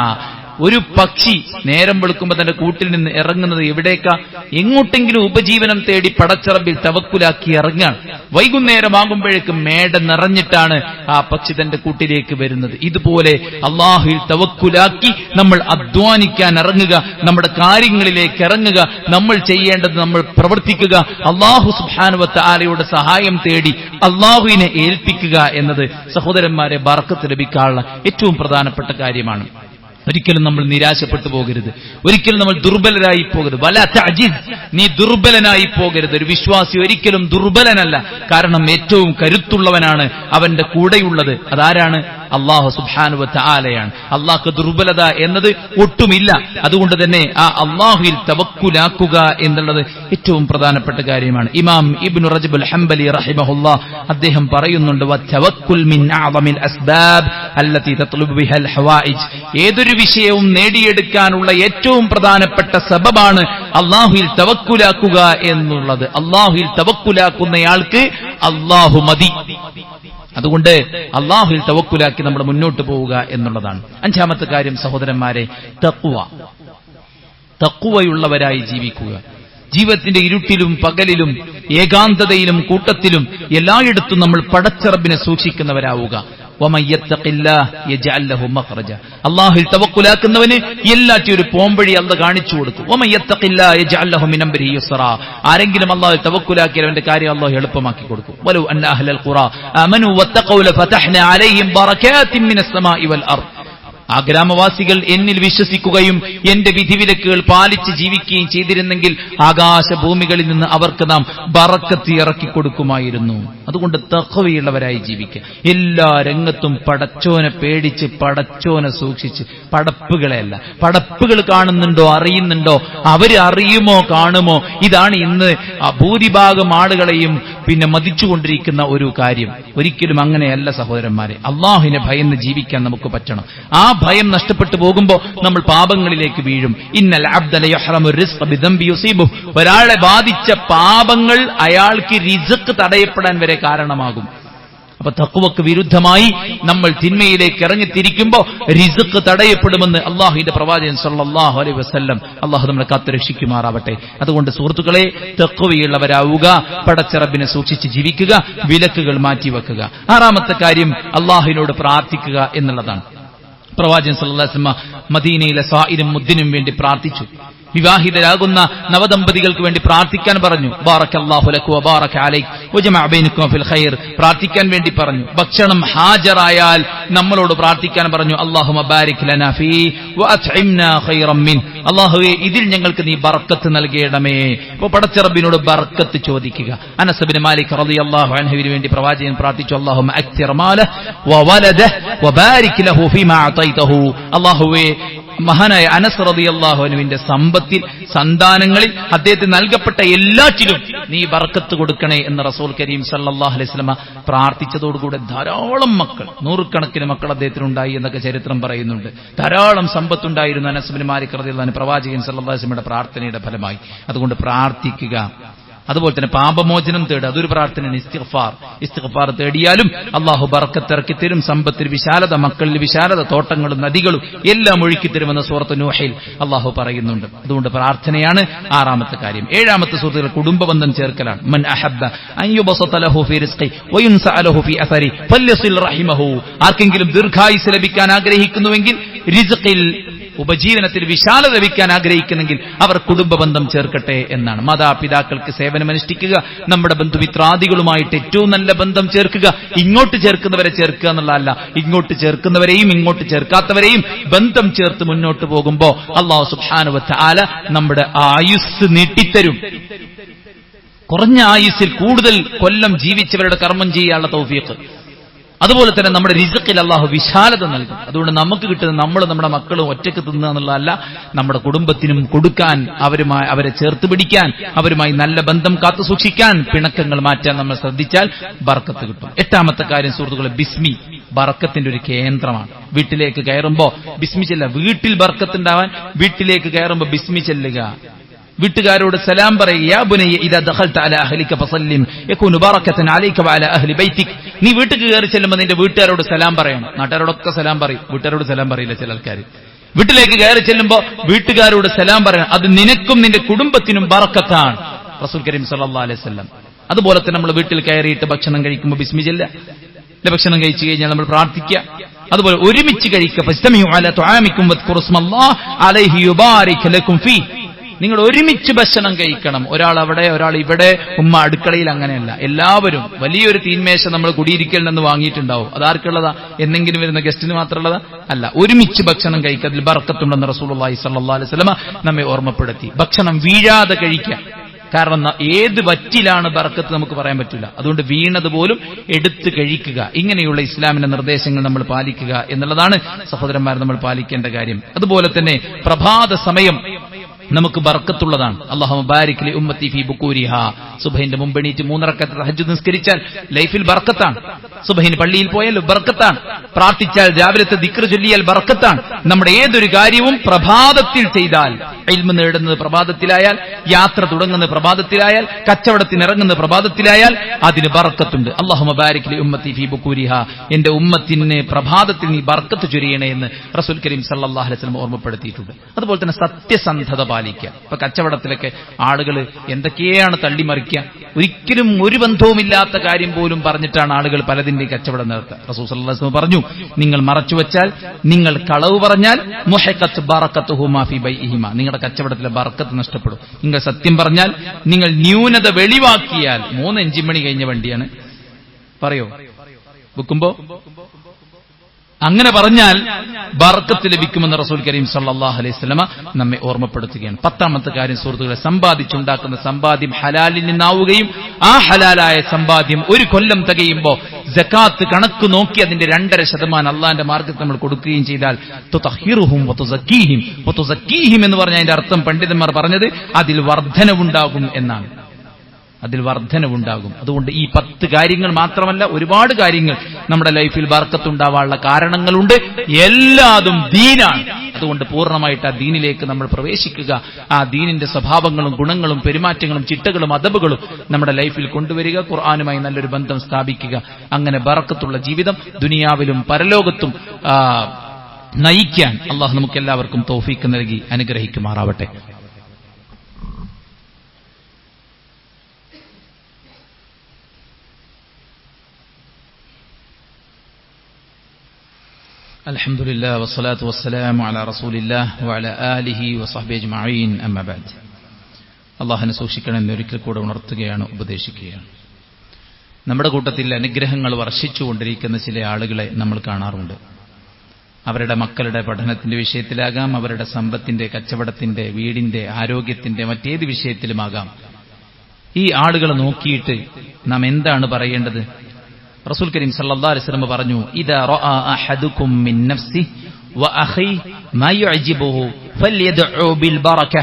ഒരു പക്ഷി നേരം വെളുക്കുമ്പോൾ തന്റെ കൂട്ടിൽ നിന്ന് ഇറങ്ങുന്നത് എവിടേക്കാ? എങ്ങോട്ടെങ്കിലും ഉപജീവനം തേടി പടച്ചറബിൽ തവക്കുലാക്കി ഇറങ്ങാൻ. വൈകുന്നേരമാകുമ്പോഴേക്കും മേട നിറഞ്ഞിട്ടാണ് ആ പക്ഷി തന്റെ കൂട്ടിലേക്ക് വരുന്നത്. ഇതുപോലെ അള്ളാഹുവിൽ തവക്കുലാക്കി നമ്മൾ അധ്വാനിക്കാൻ ഇറങ്ങുക, നമ്മുടെ കാര്യങ്ങളിലേക്ക് ഇറങ്ങുക, നമ്മൾ ചെയ്യേണ്ടത് നമ്മൾ പ്രവർത്തിക്കുക, അള്ളാഹു സുബ്ഹാനഹു വ തആലയുടെ സഹായം തേടി അള്ളാഹുവിനെ ഏൽപ്പിക്കുക എന്നത് സഹോദരന്മാരെ ബർക്കത്ത് ലഭിക്കാനുള്ള ഏറ്റവും പ്രധാനപ്പെട്ട കാര്യമാണ്. ഒരിക്കലും നമ്മൾ നിരാശപ്പെട്ടു പോകരുത്, ഒരിക്കലും നമ്മൾ ദുർബലരായി പോകരുത്. വലാ തഅജിസ്, നീ ദുർബലനായി പോകരുത്. ഒരു വിശ്വാസി ഒരിക്കലും ദുർബലനല്ല. കാരണം ഏറ്റവും കരുത്തുള്ളവനാണ് അവന്റെ കൂടെയുള്ളത്. അതാരാണ്? അല്ലാഹു സുബ്ഹാനഹു വ തആലയാണ്. അല്ലാഹുക്ക് ദുർബലത എന്നത് ഒട്ടുമില്ല. അതുകൊണ്ട് തന്നെ ആ അല്ലാഹുവിൽ തവക്കുലാക്കുക എന്നുള്ളത് ഏറ്റവും പ്രധാനപ്പെട്ട കാര്യമാണ്. ഇമാം ഇബ്നു റജബ് അൽ ഹംബലി റഹിമഹുല്ലാഹ് അദ്ദേഹം പറയുന്നുണ്ട്, വതവക്കുൽ മിൻ അഅ്ളമിൽ അസ്ബാബ് അല്ലതി തത്ലുബു ബിഹൽ ഹവായിജ്. ഏതൊരു വിഷയവും നേടിയെടുക്കാനുള്ള ഏറ്റവും പ്രധാനപ്പെട്ട സബബാണ് അല്ലാഹുവിൽ തവക്കുലാക്കുക എന്നുള്ളത്. അല്ലാഹുവിൽ തവക്കുലാക്കുന്നയാൾക്ക് അല്ലാഹു മതി. അതുകൊണ്ട് അല്ലാഹുവിൽ തവക്കുലാക്കി നമ്മൾ മുന്നോട്ട് പോവുക എന്നുള്ളതാണ്. അഞ്ചാമത്തെ കാര്യം സഹോദരന്മാരെ, തഖ്വയുള്ളവരായി ജീവിക്കുക. ജീവിതത്തിന്റെ ഇരുട്ടിലും പകലിലും ഏകാന്തതയിലും കൂട്ടത്തിലും എല്ലായിടത്തും നമ്മൾ പടച്ചറബിനെ സൂക്ഷിക്കുന്നവരാവുക. അല്ലാഹുവിൽ തവക്കുലാക്കുന്നവന് എല്ലാറ്റും ഒരു പോംവഴി അല്ലാഹു കാണിച്ചു കൊടുക്കും. ആരെങ്കിലും അല്ലാഹുവിൽ തവക്കുലാക്കിയാൽ അവന്റെ കാര്യം അല്ലാഹു എളുപ്പമാക്കി കൊടുക്കും. വലൗ അന്ന അഹ്ലൽ ഖുറാ ആമനൂ വത്തഖൗ ലഫതഹ്നാ അലൈഹിം ബറകാത്തിൻ മിനസ് സമാഇ വൽ അർദ്. ആ ഗ്രാമവാസികൾ എന്നിൽ വിശ്വസിക്കുകയും എന്റെ വിധിവിലക്കുകൾ പാലിച്ച് ജീവിക്കുകയും ചെയ്തിരുന്നെങ്കിൽ ആകാശഭൂമികളിൽ നിന്ന് അവർക്ക് നാം ബറക്കത്ത് ഇറക്കി കൊടുക്കുമായിരുന്നു. അതുകൊണ്ട് തഖ്വയുള്ളവരായി ജീവിക്കുക. എല്ലാ രംഗത്തും പടച്ചോനെ പേടിച്ച് പടച്ചോനെ സൂക്ഷിച്ച്, പടപ്പുകളെയല്ല. പടപ്പുകൾ കാണുന്നുണ്ടോ, അറിയുന്നുണ്ടോ, അവര് അറിയുമോ കാണുമോ, ഇതാണ് ഇന്ന് ഭൂരിഭാഗം ആളുകളെയും പിന്നെ മതിച്ചുകൊണ്ടിരിക്കുന്ന ഒരു കാര്യം. ഒരിക്കലും അങ്ങനെയല്ല സഹോദരന്മാരെ. അള്ളാഹുവിനെ ഭയന്ന് ജീവിക്കാൻ നമുക്ക് പറ്റണം. ആ ഭയം നഷ്ടപ്പെട്ടു പോകുമ്പോൾ നമ്മൾ പാപങ്ങളിലേക്ക് വീഴും. ഇന്നൽ അബ്ദ ലയഹ്റമു റിസ്ഖ ബിദംബി യുസീബുഹു. ഒരാളെ ബാധിച്ച പാപങ്ങൾ അയാൾക്ക് റിസ്ഖ് തടയപ്പെടാൻ വരെ കാരണമാകും. അപ്പൊ തഖ്വക്ക് വിരുദ്ധമായി നമ്മൾ തിന്മയിലേക്ക് ഇറങ്ങിത്തിരിക്കുമ്പോൾ റിസ്ഖ് തടയപ്പെടുമെന്ന് അല്ലാഹുവിന്റെ പ്രവാചകൻ സല്ലല്ലാഹു അലൈഹി വസല്ലം അല്ലാഹു നമ്മളെ കാത്തുരക്ഷിക്കുമാറാവട്ടെ. അതുകൊണ്ട് സുഹൃത്തുക്കളെ, തഖ്വയുള്ളവരാവുക, പടച്ചറബിനെ സൂക്ഷിച്ച് ജീവിക്കുക, വിലക്കുകൾ മാറ്റിവെക്കുക. ആറാമത്തെ കാര്യം അല്ലാഹുവിനോട് പ്രാർത്ഥിക്കുക എന്നുള്ളതാണ്. പ്രവാചകൻ സല്ലല്ലാഹു അലൈഹി വസല്ലം മദീനയിലെ സായിനും മുദ്ദിനും വേണ്ടി പ്രാർത്ഥിച്ചു. വിവാഹിതരാകുന്ന നവദമ്പതികൾക്ക് വേണ്ടി പ്രാർത്ഥിക്കാൻ പറഞ്ഞു. ബാറക്കല്ലാഹു ലക വബാറക അലൈക വജമഅ ബൈനകും ഫിൽ ഖൈർ. പ്രാർത്ഥിക്കാൻ വേണ്ടി പറഞ്ഞു. ഭക്ഷണം ഹാജറായാൽ നമ്മളോട് പ്രാർത്ഥിക്കാൻ പറഞ്ഞു. അല്ലാഹുമ്മ ബാരിക് ലനാ ഫീ വഅത്ഇംനാ ഖൈറൻ മിൻ. അല്ലാഹുവേ, ഇതിൽ ഞങ്ങൾക്ക് നീ ബർക്കത്ത് നൽകണമേ. അപ്പോൾ പടച്ചറബിനോട് ബർക്കത്ത് ചോദിക്കുക. അനസ് ഇബ്നു മാലിക് റളിയല്ലാഹു അൻഹുവിന് വേണ്ടി പ്രവാചകൻ പ്രാർത്ഥിച്ചു, അല്ലാഹുമ്മ അക്തിർ മാലഹു വവലദഹു വബാരിക് ലഹു ഫീമാ അതൈതഹു. അല്ലാഹുവേ, മഹാനായ അനസ് റളിയല്ലാഹു അൻഹുവിന്റെ സമ്പത്തിൽ, സന്താനങ്ങളിൽ, അദ്ദേഹത്തിന് നൽകപ്പെട്ട എല്ലാറ്റിലും നീ ബർക്കത്ത് കൊടുക്കണേ എന്ന് റസൂൽ കരീം സല്ലല്ലാഹു അലൈഹി വസല്ലം പ്രാർത്ഥിച്ചതോടുകൂടെ ധാരാളം മക്കൾ, നൂറുകണക്കിന് മക്കൾ അദ്ദേഹത്തിനുണ്ടായി എന്നൊക്കെ ചരിത്രം പറയുന്നുണ്ട്. ധാരാളം സമ്പത്തുണ്ടായിരുന്നു അനസ് ഇബ്നു മാലിക് റളിയല്ലാഹു അൻഹു പ്രവാചകൻ സല്ലല്ലാഹു അലൈഹി വസല്ലമയുടെ പ്രാർത്ഥനയുടെ ഫലമായി. അതുകൊണ്ട് പ്രാർത്ഥിക്കുക. അതുപോലെ തന്നെ പാപമോചനം തേടുക, അതൊരു പ്രാർത്ഥനയാണ്. ഇസ്തിഗ്ഫാർ തേടിയാലും അള്ളാഹു ബർക്കത്ത് ഇറക്കി തരും. സമ്പത്തിൽ വിശാലത, മക്കളിൽ വിശാലത, തോട്ടങ്ങളും നദികളും എല്ലാം ഒഴുക്കിത്തരുമെന്ന് സൂറത്ത് നൂഹിൽ അള്ളാഹു പറയുന്നുണ്ട്. അതുകൊണ്ട് പ്രാർത്ഥനയാണ് ആറാമത്തെ കാര്യം. ഏഴാമത്തെ സൂറത്തിൽ കുടുംബബന്ധം ചേർക്കലാണ്. മൻ അഹബ്ബ അൻ യുബസത ലഹു ഫീ റിസ്ഖി വയുൻസഅ ലഹു ഫീ അസരി ഫല്യസിൽ റഹിമഹു. ആർക്കെങ്കിലും ദീർഘായുസ് ലഭിക്കാൻ ആഗ്രഹിക്കുന്നുവെങ്കിൽ റിസ്ഖിൽ ഉപജീവനത്തിൽ വിശാലത ലഭിക്കാൻ ആഗ്രഹിക്കുന്നെങ്കിൽ അവർ കുടുംബ ബന്ധം ചേർക്കട്ടെ എന്നാണ്. മാതാപിതാക്കൾക്ക് സേവനമനുഷ്ഠിക്കുക, നമ്മുടെ ബന്ധുമിത്രാദികളുമായിട്ട് ഏറ്റവും നല്ല ബന്ധം ചേർക്കുക. ഇങ്ങോട്ട് ചേർക്കുന്നവരെ ചേർക്കുക എന്നുള്ളതല്ല, ഇങ്ങോട്ട് ചേർക്കുന്നവരെയും ഇങ്ങോട്ട് ചേർക്കാത്തവരെയും ബന്ധം ചേർത്ത് മുന്നോട്ട് പോകുമ്പോൾ അല്ലാഹു സുബ്ഹാനഹു വ തആല നമ്മുടെ ആയുസ് നീട്ടിത്തരും. കുറഞ്ഞ ആയുസ്സിൽ കൂടുതൽ കൊല്ലം ജീവിച്ചവരുടെ കർമ്മം ചെയ്യാനുള്ള തൗഫീഖ്. അതുപോലെ തന്നെ നമ്മുടെ റിസ്ഖിൽ അല്ലാഹു വിശാലത നൽകും. അതുകൊണ്ട് നമുക്ക് കിട്ടുന്ന നമ്മൾ നമ്മുടെ മക്കളും ഒറ്റയ്ക്ക് തിന്നുക എന്നുള്ളതല്ല, നമ്മുടെ കുടുംബത്തിനും കൊടുക്കാൻ, അവരെ ചേർത്ത് പിടിക്കാൻ, അവരുമായി നല്ല ബന്ധം കാത്തു സൂക്ഷിക്കാൻ, പിണക്കങ്ങൾ മാറ്റാൻ നമ്മൾ ശ്രദ്ധിച്ചാൽ ബർക്കത്ത് കിട്ടും. 8ാമത്തെ കാര്യം സുഹൃത്തുക്കളെ, ബിസ്മി ബർക്കത്തിന്റെ ഒരു കേന്ദ്രമാണ്. വീട്ടിലേക്ക് കയറുമ്പോ ബിസ്മി ചെല്ലുക. വീട്ടിൽ ബർക്കത്തുണ്ടാവാൻ വീട്ടിലേക്ക് കയറുമ്പോ ബിസ്മി ചെല്ലുക. വീട്ടുകാരോട് സലാം പറയുക. യാ ബുനയ്യ ഇദാ ദഖൽത അലാ അഹ്ലിക ഫസല്ലിം യകൂനു ബറകതൻ അലൈക വഅലാ അഹ്ലി ബൈതിക്. നീ വീട്ടിൽ കയറി ചെല്ലുമ്പോൾ നിന്റെ വീട്ടുകാരോട് സലാം പറയണം. നാട്ടുകാരോടൊക്കെ സലാം പറയും, വീട്ടുകാരോട് സലാം പറയില്ല ചില ആൾക്കാർ. വീട്ടിലേക്ക് കയറി ചെല്ലുമ്പോൾ വീട്ടുകാരോട് സലാം പറയണം. അത് നിനക്കും നിന്റെ കുടുംബത്തിനും ബറക്കത്താണ്. റസൂൽ കരീം സല്ലല്ലാഹു അലൈഹി വസല്ലം. അതുപോലെ തന്നെ നമ്മൾ വീട്ടിൽ കയറിയിട്ട് ഭക്ഷണം കഴിക്കുമ്പോൾ ബിസ്മി ചൊല്ലുക. ഭക്ഷണം കഴിച്ചു കഴിഞ്ഞാൽ നമ്മൾ പ്രാർത്ഥിക്കുക. അതുപോലെ ഒരുമിച്ച് കഴിക്കുക. ഫസ്തമിഉ അലാ തുആമികും വദ്കുറു സ്മല്ലാഹി അലൈഹി യുബാരിക് ലക്കും ഫീ. നിങ്ങൾ ഒരുമിച്ച് ഭക്ഷണം കഴിക്കണം. ഒരാൾ അവിടെ, ഒരാൾ ഇവിടെ, ഉമ്മ അടുക്കളയിൽ. അങ്ങനെയല്ല, എല്ലാവരും. വലിയൊരു തീന്മേശ നമ്മൾ കുടിയിരിക്കൽ നിന്ന് വാങ്ങിയിട്ടുണ്ടാവും. അതാർക്കുള്ളതാ? എന്നെങ്കിലും വരുന്ന ഗസ്റ്റിന് മാത്രമുള്ളതാ? അല്ല, ഒരുമിച്ച് ഭക്ഷണം കഴിക്കുക. അതിൽ ബർക്കത്തുണ്ടെന്ന് റസൂലുള്ളാഹി സ്വല്ലല്ലാഹു അലൈഹി വസല്ലം നമ്മെ ഓർമ്മപ്പെടുത്തി. ഭക്ഷണം വീഴാതെ കഴിക്കുക. കാരണം ഏത് വറ്റിലാണ് ബർക്കത്ത് നമുക്ക് പറയാൻ പറ്റില്ല. അതുകൊണ്ട് വീണതുപോലും എടുത്ത് കഴിക്കുക. ഇങ്ങനെയുള്ള ഇസ്ലാമിന്റെ നിർദ്ദേശങ്ങൾ നമ്മൾ പാലിക്കുക എന്നുള്ളതാണ് സഹോദരന്മാർ നമ്മൾ പാലിക്കേണ്ട കാര്യം. അതുപോലെ തന്നെ പ്രഭാത സമയം നമുക്ക് ബർക്കത്തുള്ളതാണ്. അല്ലാഹുമ്മ ബാരിക് ലി ഉമ്മത്തി ഫീ ബുകൂരിഹാ. സുബ്ഹിന്റെ മുമ്പ് എണീറ്റ് 3 റക്അത്ത് തഹജ്ജുദ് നിസ്കരിച്ചാൽ ലൈഫിൽ ബർക്കത്താണ്. സുബ്ഹിന് പള്ളിയിൽ പോയാൽ ബർക്കത്താണ്. പ്രാർത്ഥിച്ചാൽ, രാവിലത്തെ ദിക്ർ ചൊല്ലിയാൽ ബർക്കത്താണ്. നമ്മുടെ ഏതൊരു കാര്യവും പ്രഭാതത്തിൽ ചെയ്താൽ, ഇൽമ് നേടുന്നത് പ്രഭാതത്തിലായാൽ, യാത്ര തുടങ്ങുന്നത് പ്രഭാതത്തിലായാൽ, കച്ചവടത്തിനിറങ്ങുന്നത് പ്രഭാതത്തിലായാൽ അതിന് ബർക്കത്തുണ്ട്. അല്ലാഹുമ്മ ബാരിക് ലി ഉമ്മത്തി ഫീ ബുകൂരിഹാ. എന്റെ ഉമ്മത്തിന് പ്രഭാതത്തിൽ നീ ബർക്കത്ത് ചൊരിയണേ എന്ന് റസൂൽ കരീം സല്ലല്ലാഹു അലൈഹി വസല്ലം ഓർമ്മപ്പെടുത്തിയിട്ടുണ്ട്. അതുപോലെ തന്നെ സത്യസന്ധത പാലിക്കുക. ഇപ്പൊ കച്ചവടത്തിലൊക്കെ ആളുകൾ എന്തൊക്കെയാണ് തള്ളിമറിക്കുക. ഒരിക്കലും ഒരു ബന്ധവുമില്ലാത്ത കാര്യം പോലും പറഞ്ഞിട്ടാണ് ആളുകൾ പലതിന്റെ കച്ചവടം നടത്തുക. റസൂൽ സല്ലല്ലാഹു അലൈഹി വസല്ലം പറഞ്ഞു, നിങ്ങൾ മറച്ചുവെച്ചാൽ, നിങ്ങൾ കളവ് പറഞ്ഞാൽ മുഹഖത്ത് ബറകത്തുഹുമാ ഫീ ബൈഇഹിമാ. നിങ്ങളുടെ കച്ചവടത്തിലെ ബർക്കത്ത് നഷ്ടപ്പെടും. നിങ്ങൾ സത്യം പറഞ്ഞാൽ, നിങ്ങൾ ന്യൂനത വെളിവാക്കിയാൽ, 3 എഞ്ചിൻ മണി കഴിഞ്ഞ വണ്ടിയാണ് പറയോ വിൽക്കുമ്പോ, അങ്ങനെ പറഞ്ഞാൽ ബർക്കത്ത് ലഭിക്കുമെന്ന് റസൂൽ കരീം സല്ലല്ലാഹു അലൈഹി വസല്ലം നമ്മെ ഓർമ്മപ്പെടുത്തുകയാണ്. 10ാമത്തെ കാര്യം സുഹൃത്തുക്കളെ, സമ്പാദിച്ചുണ്ടാക്കുന്ന സമ്പാദ്യം ഹലാലിൽ നിന്നാവുകയും ആ ഹലാലായ സമ്പാദ്യം 1 കൊല്ലം തികയുമ്പോൾ സകാത്ത് കണക്ക് നോക്കി അതിന്റെ 2.5% അള്ളാന്റെ മാർഗ്ഗത്തിൽ നമ്മൾ കൊടുക്കുകയും ചെയ്താൽ തുതഹിറുഹും വതുസക്കീഹിം. വതുസക്കീഹിം എന്ന് പറഞ്ഞാൽ അതിന്റെ അർത്ഥം പണ്ഡിതന്മാർ പറഞ്ഞത് അതിൽ വർധനവുണ്ടാകും എന്നാണ്. അതിൽ വർധനവുണ്ടാകും. അതുകൊണ്ട് ഈ 10 കാര്യങ്ങൾ മാത്രമല്ല, ഒരുപാട് കാര്യങ്ങൾ നമ്മുടെ ലൈഫിൽ ബർക്കത്തുണ്ടാവാനുള്ള കാരണങ്ങളുണ്ട്. എല്ലാതും ദീനാണ്. അതുകൊണ്ട് പൂർണ്ണമായിട്ട് ആ ദീനിലേക്ക് നമ്മൾ പ്രവേശിക്കുക. ആ ദീനിന്റെ സ്വഭാവങ്ങളും ഗുണങ്ങളും പെരുമാറ്റങ്ങളും ചിട്ടകളും അദബുകളും നമ്മുടെ ലൈഫിൽ കൊണ്ടുവരിക. ഖുർആനുമായി നല്ലൊരു ബന്ധം സ്ഥാപിക്കുക. അങ്ങനെ ബർക്കത്തുള്ള ജീവിതം ദുനിയാവിലും പരലോകത്തും നയിക്കാൻ അള്ളാഹു നമുക്കെല്ലാവർക്കും തൗഫീക്ക് നൽകി അനുഗ്രഹിക്കുമാറാവട്ടെ. അൽഹംദുലില്ലാഹ് വസ്സലാത്തു വസ്സലാമു അലാ റസൂലില്ലാഹ് വഅലാ ആലിഹി വസഹ്ബിഹി അജ്മഈൻ. അമ്മാ ബഅദ്. അല്ലാഹുവിനെ സൂക്ഷിക്കണമെന്ന് ഒരിക്കൽ കൂടെ ഉണർത്തുകയാണ്, ഉപദേശിക്കുകയാണ്. നമ്മുടെ കൂട്ടത്തിൽ അനുഗ്രഹങ്ങൾ വർഷിച്ചുകൊണ്ടിരിക്കുന്ന ചില ആളുകളെ നമ്മൾ കാണാറുണ്ട്. അവരുടെ മക്കളുടെ പഠനത്തിന്റെ വിഷയത്തിലാകാം, അവരുടെ സമ്പത്തിന്റെ, കച്ചവടത്തിന്റെ, വീടിന്റെ, ആരോഗ്യത്തിന്റെ, മറ്റേത് വിഷയത്തിലുമാകാം. ഈ ആളുകളെ നോക്കിയിട്ട് നാം എന്താണ് പറയേണ്ടത്? റസൂൽ കരീം സല്ലല്ലാഹു അലൈഹി വസല്ലം പറഞ്ഞു, ഇദാ റഅ അഹദുകും മിൻ നഫ്സിഹി വഅഖി മാ യുഅജിബുഹു ഫൽയദ്ഉ ബിൽ ബറക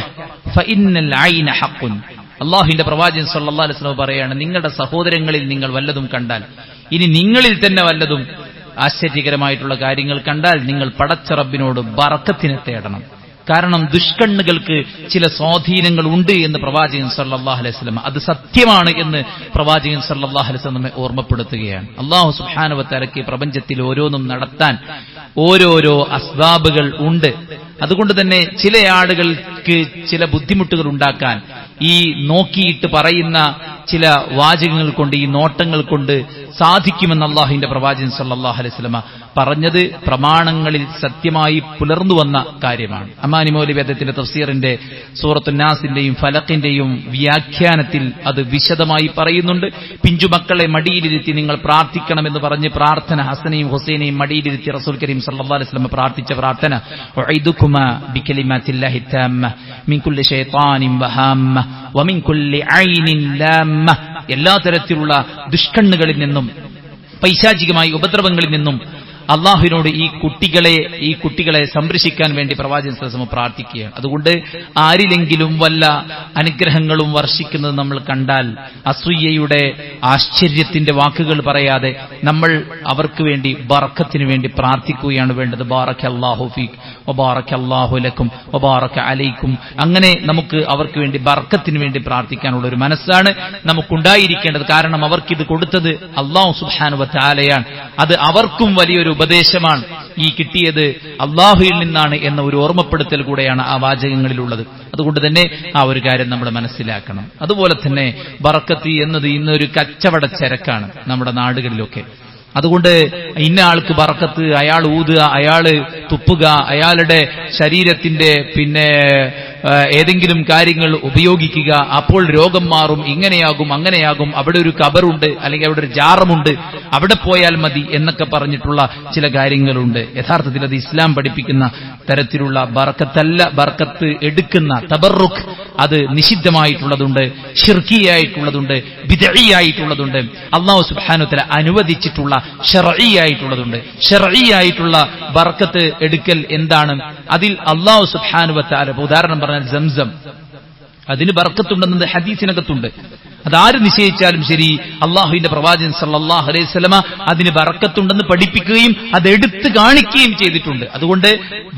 ഫഇന്നൽ ഐന ഹഖ്ഖുൻ. അല്ലാഹുവിന്റെ പ്രവാചകൻ സല്ലല്ലാഹു അലൈഹി വസല്ലം പറയാണ്, നിങ്ങളുടെ സഹോദരങ്ങളിൽ നിങ്ങൾ വല്ലതും കണ്ടാൽ, ഇനി നിങ്ങളിൽ തന്നെ വല്ലതും ആശ്ചര്യകരമായിട്ടുള്ള കാര്യങ്ങൾ കണ്ടാൽ, നിങ്ങൾ പടച്ച റബ്ബിനോട് ബറക്കത്തിനെ തേടണം. കാരണം ദുഷ്കണ്ണുകൾക്ക് ചില സ്വാധീനങ്ങൾ ഉണ്ട് എന്ന് പ്രവാചകൻ സല്ലല്ലാഹു അലൈഹി വസല്ലം, അത് സത്യമാണ് എന്ന് പ്രവാചകൻ സല്ലല്ലാഹു അലൈഹി വസല്ലം നമ്മെ ഓർമ്മപ്പെടുത്തുകയാണ്. അല്ലാഹു സുബ്ഹാനഹു വ തആലയ്ക്ക് പ്രപഞ്ചത്തിൽ ഓരോന്നും നടത്താൻ ഓരോരോ അസ്ബാബുകൾ ഉണ്ട്. അതുകൊണ്ട് തന്നെ ചില ആളുകൾക്ക് ചില ബുദ്ധിമുട്ടുകൾ ഉണ്ടാക്കാൻ ഈ നോക്കിയിട്ട് പറയുന്ന ചില വാചകങ്ങൾ കൊണ്ട്, ഈ നോട്ടങ്ങൾ കൊണ്ട് സാധിക്കുമെന്ന് അള്ളാഹുവിന്റെ പ്രവാചകൻ സല്ലല്ലാഹു അലൈഹി വസല്ലമ പറഞ്ഞത് പ്രമാണങ്ങളിൽ സത്യമായി പുലർന്നു വന്ന കാര്യമാണ്. അമാനി മൗലവി അദ്ദേഹത്തിന്റെ തഫ്സീറിന്റെ സൂറത്തുൻ നാസിന്റെയും ഫലഖിന്റെയും വ്യാഖ്യാനത്തിൽ അത് വിശദമായി പറയുന്നുണ്ട്. പിഞ്ചുമക്കളെ മടിയിലിരുത്തി നിങ്ങൾ പ്രാർത്ഥിക്കണമെന്ന് പറഞ്ഞ് പ്രാർത്ഥന ഹസനെയും ഹുസൈനെയും മടിയിലിരുത്തി റസൂൽ കരീം സല്ലല്ലാഹു അലൈഹി വസല്ലം പ്രാർത്ഥിച്ച പ്രാർത്ഥന ഉഇദുകുമാ ബികലിമാത്തില്ലാഹി തമ്മ മിൻ കുല്ലി ശൈത്താനിൻ വഹാമ്മ വമിൻ കുല്ലി ഐനിൻ ലാമ്മ, എല്ലാ തരത്തിലുള്ള ദുഷ്കണ്ണുകളിൽ നിന്നും പൈശാചികമായ ഉപദ്രവങ്ങളിൽ നിന്നും അള്ളാഹുവിനോട് ഈ കുട്ടികളെ സംരക്ഷിക്കാൻ വേണ്ടി പ്രവാചകൻ സല്ലല്ലാഹു അലൈഹി വസല്ലം പ്രാർത്ഥിക്കുകയാണ്. അതുകൊണ്ട് ആരിലെങ്കിലും വല്ല അനുഗ്രഹങ്ങളും വർഷിക്കുന്നത് നമ്മൾ കണ്ടാൽ അസൂയയുടെ ആശ്ചര്യത്തിന്റെ വാക്കുകൾ പറയാതെ നമ്മൾ അവർക്ക് വേണ്ടി ബറക്കത്തിന് വേണ്ടി പ്രാർത്ഥിക്കുകയാണ് വേണ്ടത്. ബാറക്കല്ലാഹു ഫീക് വബാറക്കല്ലാഹു ലക്കും വബാറക അലൈക്കും. അങ്ങനെ നമുക്ക് അവർക്ക് വേണ്ടി ബർക്കത്തിന് വേണ്ടി പ്രാർത്ഥിക്കാനുള്ള ഒരു മനസ്സാണ് നമുക്കുണ്ടായിരിക്കേണ്ടത്. കാരണം അവർക്കിത് കൊടുത്തത് അല്ലാഹു സുബ്ഹാനഹു വ തആലയാണ്. അത് അവർക്കും വലിയൊരു ഉപദേശമാണ്. ഈ കിട്ടിയത് അള്ളാഹുവിൽ നിന്നാണ് എന്ന ഒരു ഓർമ്മപ്പെടുത്തൽ കൂടെയാണ് ആ വാചകങ്ങളിലുള്ളത്. അതുകൊണ്ട് തന്നെ ആ ഒരു കാര്യം നമ്മൾ മനസ്സിലാക്കണം. അതുപോലെ തന്നെ ബറക്കത്ത് എന്നത് ഇന്നൊരു കച്ചവട ചരക്കാണ് നമ്മുടെ നാടുകളിലൊക്കെ. അതുകൊണ്ട് ഇന്ന ആൾക്ക് ബറക്കത്ത്, അയാൾ ഊതുക, അയാള് തുപ്പുക, അയാളുടെ ശരീരത്തിന്റെ ഏതെങ്കിലും കാര്യങ്ങൾ ഉപയോഗിക്കുക, അപ്പോൾ രോഗം മാറും, ഇങ്ങനെയാകും അങ്ങനെയാകും, അവിടെ ഒരു കബറുണ്ട് അല്ലെങ്കിൽ അവിടെ ഒരു ജാറമുണ്ട്, അവിടെ പോയാൽ മതി എന്നൊക്കെ പറഞ്ഞിട്ടുള്ള ചില കാര്യങ്ങളുണ്ട്. യഥാർത്ഥത്തിൽ അത് ഇസ്ലാം പഠിപ്പിക്കുന്ന തരത്തിലുള്ള ബറക്കത്തല്ല. ബറക്കത്ത് എടുക്കുന്ന തബറുക്ക് അത് നിഷിദ്ധമായിട്ടുള്ളതുണ്ട്, ശിർക്കിയായിട്ടുള്ളതുണ്ട്, ബിദ്ഈയായിട്ടുള്ളതുണ്ട്. അല്ലാഹു സുബ്ഹാനഹു വ തആല അനുവദിച്ചിട്ടുള്ള ശർഈയായിട്ടുള്ളതുണ്ട്. ശർഈയായിട്ടുള്ള ബറക്കത്ത് എടുക്കൽ എന്താണ്? അതിൽ അല്ലാഹു സുബ്ഹാനഹു വ തആല ഉദാഹരണം പറഞ്ഞാൽ സംസം, അതിന് ബർക്കത്തുണ്ടെന്നത് ഹദീസിനകത്തുണ്ട്. അതാര് നിശ്ചയിച്ചാലും ശരി, അള്ളാഹുവിന്റെ പ്രവാചകൻ സല്ലല്ലാഹു അലൈഹി വസല്ലമ അതിന് ബർക്കത്തുണ്ടെന്ന് പഠിപ്പിക്കുകയും അതെടുത്ത് കാണിക്കുകയും ചെയ്തിട്ടുണ്ട്. അതുകൊണ്ട്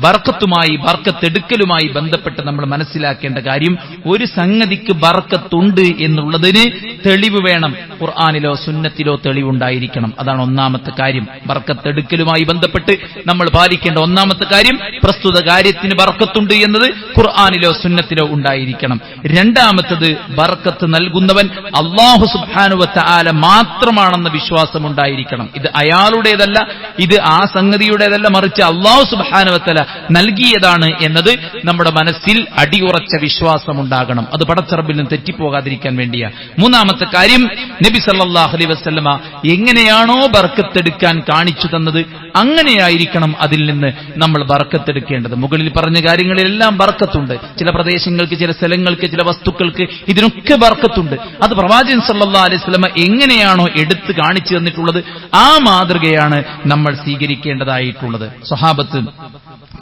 ബർക്കത്തുമായി, ബർക്കത്തെടുക്കലുമായി ബന്ധപ്പെട്ട് നമ്മൾ മനസ്സിലാക്കേണ്ട കാര്യം, ഒരു സംഗതിക്ക് ബർക്കത്തുണ്ട് എന്നുള്ളതിന് തെളിവ് വേണം. ഖുർആനിലോ സുന്നത്തിലോ തെളിവുണ്ടായിരിക്കണം. അതാണ് ഒന്നാമത്തെ കാര്യം. ബർക്കത്തെടുക്കലുമായി ബന്ധപ്പെട്ട് നമ്മൾ പാലിക്കേണ്ട ഒന്നാമത്തെ കാര്യം, പ്രസ്തുത കാര്യത്തിന് ബർക്കത്തുണ്ട് എന്നത് ഖുർആനിലോ സുന്നത്തിലോ ഉണ്ടായിരിക്കണം. രണ്ടാമത്തത്, ബർക്കത്ത് നൽകുന്നവൻ അല്ലാഹു സുബ്ഹാനഹു വ തആല മാത്രമാണെന്ന വിശ്വാസം ഉണ്ടായിരിക്കണം. ഇത് അയാളുടേതല്ല, ഇത് ആ സംഗതിയുടേതല്ല, മറിച്ച് അല്ലാഹു സുബ്ഹാനഹു വ തആല നൽകിയതാണ് എന്നത് നമ്മുടെ മനസ്സിൽ അടിയുറച്ച വിശ്വാസം ഉണ്ടാകണം. അത് പടച്ചറബിൽ നിന്ന് തെറ്റിപ്പോകാതിരിക്കാൻ വേണ്ടിയാണ്. മൂന്നാമത്തെ കാര്യം, നബി സല്ലല്ലാഹു അലൈഹി വസല്ലമ എങ്ങനെയാണോ ബർക്കത്തെടുക്കാൻ കാണിച്ചു തന്നത് അങ്ങനെയായിരിക്കണം അതിൽ നിന്ന് നമ്മൾ ബർക്കത്തെടുക്കേണ്ടത്. മുകളിൽ പറഞ്ഞ കാര്യങ്ങളിലെല്ലാം ബർക്കത്തുണ്ട്. ചില പ്രദേശങ്ങൾക്ക്, ചില സ്ഥലങ്ങൾക്ക്, ചില വസ്തുക്കൾക്ക്, ഇതിനൊക്കെ ബർക്കത്തുണ്ട്. അത് പ്രവാചകൻ സല്ലല്ലാഹു അലൈഹി വസല്ലമ എങ്ങനെയാണോ എടുത്ത് കാണിച്ചു തന്നിട്ടുള്ളത് ആ മാതൃകയാണ് നമ്മൾ സ്വീകരിക്കേണ്ടതായിട്ടുള്ളത്. സ്വഹാബത്ത്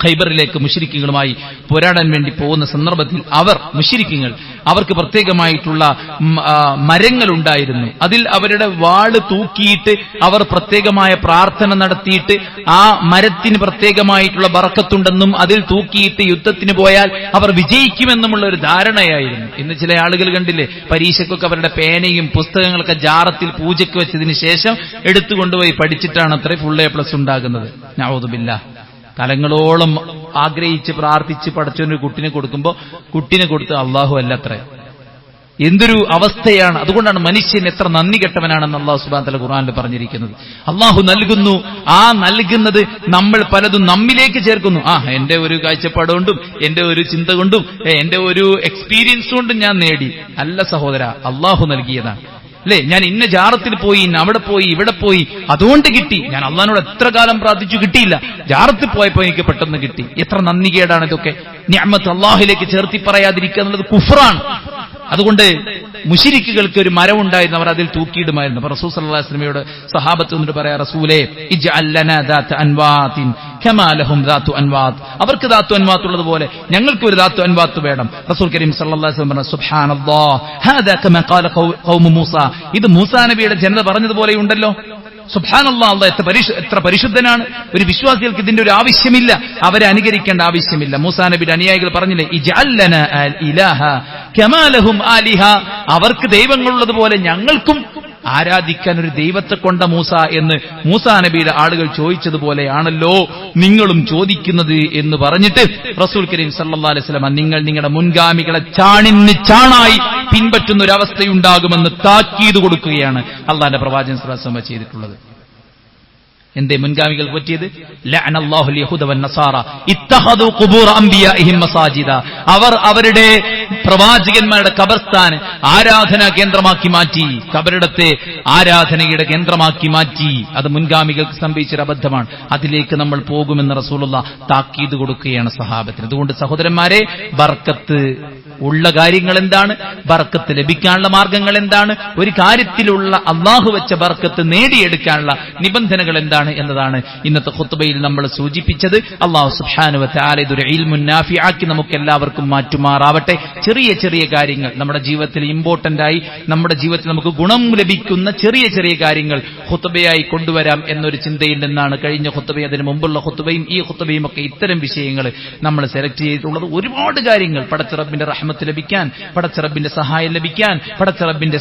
ഖൈബറിലേക്ക് മുശ്രിക്കുകളുമായി പോരാടാൻ വേണ്ടി പോകുന്ന സന്ദർഭത്തിൽ അവർക്ക് പ്രത്യേകമായിട്ടുള്ള മരങ്ങൾ ഉണ്ടായിരുന്നു. അതിൽ അവരുടെ വാള് തൂക്കിയിട്ട് അവർ പ്രത്യേകമായ പ്രാർത്ഥന നടത്തിയിട്ട് ആ മരത്തിന് പ്രത്യേകമായിട്ടുള്ള ബറക്കത്തുണ്ടെന്നും അതിൽ തൂക്കിയിട്ട് യുദ്ധത്തിന് പോയാൽ അവർ വിജയിക്കുമെന്നുമുള്ള ഒരു ധാരണയായിരുന്നു. ഇന്ന് ചില ആളുകൾ കണ്ടില്ലേ, പരീക്ഷയ്ക്കൊക്കെ അവരുടെ പേനയും പുസ്തകങ്ങളൊക്കെ ജാറത്തിൽ പൂജയ്ക്ക് വെച്ചതിന് ശേഷം എടുത്തുകൊണ്ടുപോയി പഠിച്ചിട്ടാണ് അത്ര ഫുൾ A+ ഉണ്ടാകുന്നത്. നഊദു ബില്ലാഹ്. കാലങ്ങളോളം ആഗ്രഹിച്ച് പ്രാർത്ഥിച്ച് പഠിച്ചൊരു കുട്ടിനെ കൊടുക്കുമ്പോൾ കുട്ടിനെ കൊടുത്ത് അള്ളാഹു അല്ലത്രേ. എന്തൊരു അവസ്ഥയാണ്! അതുകൊണ്ടാണ് മനുഷ്യൻ എത്ര നന്ദി കെട്ടവനാണെന്ന് അള്ളാഹു സുബ്ഹാനഹു വ തആല ഖുർആനിൽ പറഞ്ഞിരിക്കുന്നത്. അള്ളാഹു നൽകുന്നു, ആ നൽകുന്നത് നമ്മൾ പലതും നമ്മിലേക്ക് ചേർക്കുന്നു. എന്റെ ഒരു കാഴ്ചപ്പാട് കൊണ്ടും എന്റെ ഒരു ചിന്ത കൊണ്ടും എന്റെ ഒരു എക്സ്പീരിയൻസ് കൊണ്ടും ഞാൻ നേടി. അല്ല സഹോദര, അള്ളാഹു നൽകിയതാണ്. അല്ലേ, ഞാൻ ഇന്ന ജാറത്തിൽ പോയി, ഇന്ന അവിടെ പോയി, ഇവിടെ പോയി, അതുകൊണ്ട് കിട്ടി. ഞാൻ അള്ളാഹിനോട് എത്ര കാലം പ്രാർത്ഥിച്ചു, കിട്ടിയില്ല. ജാറത്തിൽ പോയപ്പോ എനിക്ക് പെട്ടെന്ന് കിട്ടി. എത്ര നന്ദികേടാണ് ഇതൊക്കെ! നിഅമത്ത് അള്ളാഹിലേക്ക് ചേർത്തി പറയാതിരിക്കുക എന്നുള്ളത് കുഫ്റാണ്. അതുകൊണ്ട് മുശ്രിക്കുകൾക്ക് ഒരു മരമുണ്ടായിരുന്നു, അവർ അതിൽ തൂക്കിയിടുമായിരുന്നു. അപ്പോൾ റസൂൽ സല്ലല്ലാഹു അലൈഹി വസല്ലമയോട് സഹാബത്ത് എന്നിട്ട് പറയാ, റസൂലേ ഇജ്അൽ ലനാ ദാത അൻവാതിൻ കമാ ലഹും ദാതു അൻവാത്. അവർക്ക് ദാതു അൻവാത്ത് ഉള്ളതുപോലെ ഞങ്ങൾക്ക് ഒരു ദാതു അൻവാത്ത് വേണം. റസൂൽ കരീം സല്ലല്ലാഹു അലൈഹി വസല്ലം പറഞ്ഞു, സുബ്ഹാനല്ലാഹ് ഹാദാ കമാ ഖാല ഖൗമു മൂസ. ഇത് മൂസാ നബിയുടെ ജനത പറഞ്ഞതുപോലെ ഉണ്ടല്ലോ. സുബ്ഹാനല്ലാഹ്, അല്ലാഹ് എത്ര പരിശുദ്ധനാണ്! ഒരു വിശ്വാസികൾക്ക് ഇതിന്റെ ഒരു ആവശ്യമില്ല, അവരെ അനുകരിക്കേണ്ട ആവശ്യമില്ല. മൂസാ നബിയുടെ അനുയായികൾ പറഞ്ഞില്ലേ, ഇജ്അൽ ലനാ ഇലാഹ കമാ ലഹും ആലിഹ. അവർക്ക് ദൈവങ്ങളുള്ളതുപോലെ ഞങ്ങൾക്കും ആരാധിക്കാൻ ഒരു ദൈവത്തെ കൊണ്ട മൂസ എന്ന് മൂസാ നബിയുടെ ആളുകൾ ചോദിച്ചതുപോലെയാണല്ലോ നിങ്ങളും ചോദിക്കുന്നത് എന്ന് പറഞ്ഞിട്ട് റസൂൽ കരീം സല്ലല്ലാഹു അലൈഹി വസല്ലം നിങ്ങൾ നിങ്ങളുടെ മുൻഗാമികളെ ചാണിന് ചാണായി പിൻപറ്റുന്ന ഒരു അവസ്ഥയുണ്ടാകുമെന്ന് താക്കീത് കൊടുക്കുകയാണ് അള്ളാന്റെ പ്രവാചകൻ സല്ലല്ലാഹു അലൈഹി വസല്ലം ചെയ്തിട്ടുള്ളത്. എന്തേ മുൻഗാമികൾ പറ്റിയത്? ലഅനല്ലാഹുൽ യഹൂദ വന്നസാറ ഇത്തഖദു ഖുബൂറ അംബിയാഇഹിം മസാജിദ. അവർ അവരുടെ പ്രവാചകന്മാരുടെ ഖബർസ്ഥാൻ ആരാധനാ കേന്ദ്രമാക്കി മാറ്റി, ഖബറിടത്തെ ആരാധനയുടെ കേന്ദ്രമാക്കി മാറ്റി. അത് മുൻഗാമികൾക്ക് സംഭവിച്ചൊരു അബദ്ധമാണ്. അതിലേക്ക് നമ്മൾ പോകുമെന്ന് റസൂലുള്ളാഹ് താക്കീത് കൊടുക്കുകയാണ് സഹാബത്തിന്. അതുകൊണ്ട് സഹോദരന്മാരെ, ബർക്കത്ത് ഉള്ള കാര്യങ്ങൾ എന്താണ്, ബർക്കത്ത് ലഭിക്കാനുള്ള മാർഗങ്ങൾ എന്താണ്, ഒരു കാര്യത്തിലുള്ള അള്ളാഹു വെച്ച ബർക്കത്ത് നേടിയെടുക്കാനുള്ള നിബന്ധനകൾ എന്താണ് എന്നതാണ് ഇന്നത്തെ ഖുത്ബയിൽ നമ്മൾ സൂചിപ്പിച്ചത്. അള്ളാഹു സുബ്ഹാനഹു വ തആല ഇതൊരു ഇൽമുൻ നാഫിആക്കി നമുക്ക് എല്ലാവർക്കും മാറ്റുമാറാവട്ടെ. ചെറിയ ചെറിയ കാര്യങ്ങൾ നമ്മുടെ ജീവിതത്തിൽ ഇമ്പോർട്ടന്റ് ആയി, നമ്മുടെ ജീവിതത്തിൽ നമുക്ക് ഗുണം ലഭിക്കുന്ന ചെറിയ ചെറിയ കാര്യങ്ങൾ ഖുത്ബയായി കൊണ്ടുവരാം എന്നൊരു ചിന്തയിൽ നിന്നാണ് കഴിഞ്ഞ ഖുത്ബയും അതിന് മുമ്പുള്ള ഖുത്ബയും ഈ ഖുത്ബയും ഒക്കെ ഇത്തരം വിഷയങ്ങൾ നമ്മൾ സെലക്ട് ചെയ്തിട്ടുള്ളത്. ഒരുപാട് കാര്യങ്ങൾ പടച്ച റബ്ബിന്റെ റഹ്മത്ത് ലഭിക്കാൻ, പടച്ച റബ്ബിന്റെ സഹായം ലഭിക്കാൻ, പടച്ച റബ്ബിന്റെ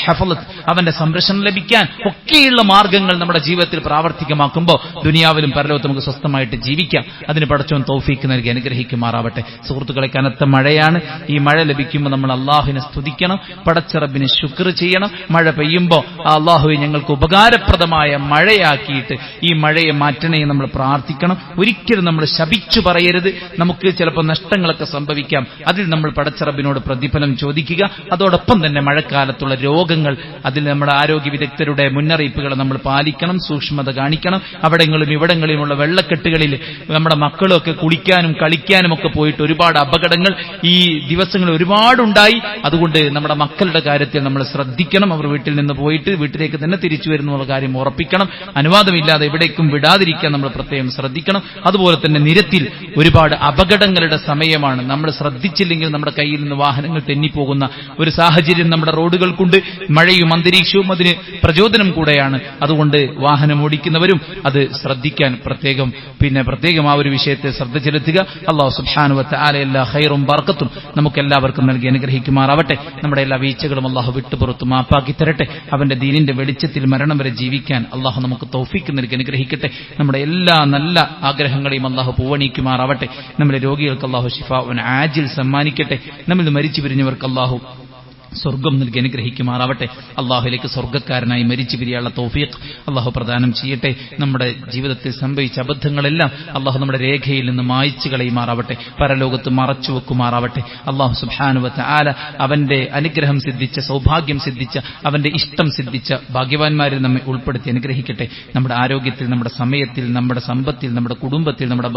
ഹഫളത്ത് അവന്റെ സംരക്ഷണം ലഭിക്കാൻ ഒക്കെയുള്ള മാർഗങ്ങൾ നമ്മുടെ ജീവിതത്തിൽ പ്രാവർത്തികമാക്കുമ്പോൾ ദുനിയാവിലും പരലോകത്തും നമുക്ക് സ്വസ്ഥമായിട്ട് ജീവിക്കാം. അതിന് പടച്ചവൻ തൗഫീക്ക് നൽകി അനുഗ്രഹിക്കുമാറാവട്ടെ. സുഹൃത്തുക്കളെ, കനത്ത മഴയാണ്. ഈ മഴ ലഭിക്കുമ്പോൾ നമ്മൾ അള്ളാഹുവിനെ സ്തുതിക്കണം, പടച്ച റബ്ബിന് ശുക്ർ ചെയ്യണം. മഴ പെയ്യുമ്പോൾ ആ അള്ളാഹുവെ ഞങ്ങൾക്ക് ഉപകാരപ്രദമായ മഴയാക്കിയിട്ട് ഈ മഴയെ മാറ്റണേ നമ്മൾ പ്രാർത്ഥിക്കണം. ഒരിക്കലും നമ്മൾ ശപിച്ചു പറയരുത്. നമുക്ക് ചിലപ്പോൾ നഷ്ടങ്ങളൊക്കെ സംഭവിക്കാം. അതിൽ നമ്മൾ പടച്ച റബ്ബിനോട് പ്രതിഫലം ചോദിക്കുക. അതോടൊപ്പം തന്നെ മഴക്കാലത്തുള്ള രോഗങ്ങൾ, അതിൽ നമ്മുടെ ആരോഗ്യ വിദഗ്ധരുടെ മുന്നറിയിപ്പുകൾ നമ്മൾ പാലിക്കണം, സൂക്ഷ്മത കാണിക്കണം. അവിടങ്ങളിലും ഇവിടങ്ങളിലുമുള്ള വെള്ളക്കെട്ടുകളിൽ നമ്മുടെ മക്കളൊക്കെ കുളിക്കാനും കളിക്കാനും ഒക്കെ പോയിട്ട് ഒരുപാട് അപകടങ്ങൾ ഈ ദിവസങ്ങളിൽ ഒരുപാടുണ്ടായി. അതുകൊണ്ട് നമ്മുടെ മക്കളുടെ കാര്യത്തിൽ നമ്മൾ ശ്രദ്ധിക്കണം. അവർ വീട്ടിൽ നിന്ന് പോയിട്ട് വീട്ടിലേക്ക് തന്നെ തിരിച്ചു വരുന്നുള്ള കാര്യം ഉറപ്പിക്കണം. അനുവാദമില്ലാതെ എവിടേക്കും വിടാതിരിക്കാൻ നമ്മൾ പ്രത്യേകം ശ്രദ്ധിക്കണം. അതുപോലെ തന്നെ നിരത്തിൽ ഒരുപാട് അപകടങ്ങളുടെ സമയമാണ്. നമ്മൾ ശ്രദ്ധിച്ചില്ലെങ്കിൽ നമ്മുടെ കയ്യിൽ നിന്ന് വാഹനങ്ങൾ തെന്നിപ്പോകുന്ന ഒരു സാഹചര്യം നമ്മുടെ റോഡുകൾക്കുണ്ട്. മഴയും അന്തരീക്ഷവും അതിന് പ്രചോദനം കൂടെയാണ്. അതുകൊണ്ട് വാഹനം ഓടിക്കുന്നവരും അത് ശ്രദ്ധിക്കാൻ പ്രത്യേകം ആ ഒരു വിഷയത്തെ ശ്രദ്ധ ചെലുത്തുക. അല്ലാഹു സുബ്ഹാനഹു വ തആല എല്ലാ ഖൈറും ബർക്കത്തും നമുക്കെല്ലാവർക്കും നൽകി അനുഗ്രഹിക്കുമാറാവട്ടെ. നമ്മുടെ എല്ലാ വീഴ്ചകളും അല്ലാഹു വിട്ടുപുറത്ത് മാപ്പാക്കി തരട്ടെ. അവന്റെ ദീനിന്റെ വെളിച്ചത്തിൽ മരണം വരെ ജീവിക്കാൻ അല്ലാഹു നമുക്ക് തൗഫീക്ക് നൽകി അനുഗ്രഹിക്കട്ടെ. നമ്മുടെ എല്ലാ നല്ല ആഗ്രഹങ്ങളെയും അല്ലാഹു പൂവണിക്കുമാറാവട്ടെ. നമ്മുടെ രോഗികൾക്ക് അല്ലാഹു ശിഫാഉൻ ആജിൽ സമ്മാനിക്കട്ടെ. നമ്മിൽ മരിച്ചു പിരിഞ്ഞവർക്ക് അല്ലാഹു സ്വർഗം നൽകി അനുഗ്രഹിക്കുമാറാവട്ടെ. അള്ളാഹുലേക്ക് സ്വർഗ്ഗക്കാരനായി മരിച്ചു പിരിയാനുള്ള തൗഫീഖ് അള്ളാഹു പ്രദാനം ചെയ്യട്ടെ. നമ്മുടെ ജീവിതത്തിൽ സംഭവിച്ച അബദ്ധങ്ങളെല്ലാം അള്ളാഹു നമ്മുടെ രേഖയിൽ നിന്ന് മായ്ച്ചു കളയുമാറാവട്ടെ. പരലോകത്ത് മറച്ചു വെക്കുമാറാവട്ടെ. അള്ളാഹു സുബ്ഹാനഹു വ തആല അവന്റെ അനുഗ്രഹം സിദ്ധിച്ച, സൗഭാഗ്യം സിദ്ധിച്ച, അവന്റെ ഇഷ്ടം സിദ്ധിച്ച ഭാഗ്യവാന്മാരിൽ നമ്മെ ഉൾപ്പെടുത്തി അനുഗ്രഹിക്കട്ടെ. നമ്മുടെ ആരോഗ്യത്തിൽ, നമ്മുടെ സമയത്തിൽ, നമ്മുടെ സമ്പത്തിൽ, നമ്മുടെ കുടുംബത്തിൽ, നമ്മുടെ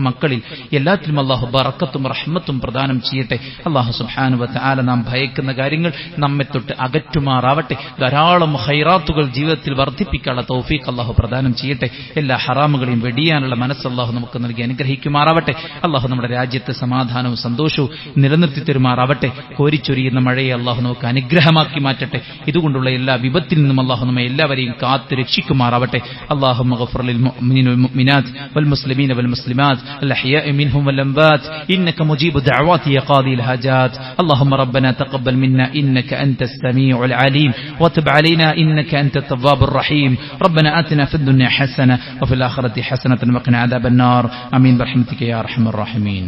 മക്കളിൽ എല്ലാത്തിലും അള്ളാഹു ബറക്കത്തും റഹ്മത്തും പ്രദാനം ചെയ്യട്ടെ. അള്ളാഹു സുബ്ഹാനഹു വ തആല നാം ഭയക്കുന്ന കാര്യങ്ങൾ നമ്മെ തൊട്ട് അകറ്റുമാറാവട്ടെ. ധാരാളം ഖൈറാത്തുകൾ ജീവിതത്തിൽ വർദ്ധിപ്പിക്കാനുള്ള തൗഫീഖ് അല്ലാഹു പ്രദാനം ചെയ്യട്ടെ. എല്ലാ ഹറാമുകളെയും വെടിയാനുള്ള മനസ്സ് അല്ലാഹു നമുക്ക് നൽകി അനുഗ്രഹിക്കുമാറാവട്ടെ. അല്ലാഹു നമ്മുടെ രാജ്യത്ത് സമാധാനവും സന്തോഷവും നിലനിർത്തി തരുമാറാവട്ടെ. കോരിച്ചൊരിയുന്ന മഴയെ അല്ലാഹു നമുക്ക് അനുഗ്രഹമാക്കി മാറ്റട്ടെ. ഇതുകൊണ്ടുള്ള എല്ലാ വിപത്തിൽ നിന്നും അല്ലാഹു നമ്മെ എല്ലാവരെയും കാത്ത് രക്ഷിക്കുമാറാവട്ടെ. അല്ലാഹുമ്മ ഗഫർ ലിൽ മുഅ്മിനീന വൽ മുഅ്മിനാത്ത് വൽ മുസ്ലിമീന വൽ മുസ്ലിമാത്ത് അൽ അഹ്യാഇ മിൻഹും വൽ അംവാത്ത് ഇന്നക മുജീബു ദഅവാതി യാ ഖാദിൽ ഹാജാത്ത്. അല്ലാഹുമ്മ റബ്ബനാ തഖബ്ബൽ മിന്നാ إنك أنت السميع العليم وتب علينا إنك أنت التواب الرحيم. ربنا آتنا في الدنيا حسنة وفي الآخرة حسنة وقنا عذاب النار. آمين برحمتك يا أرحم الراحمين.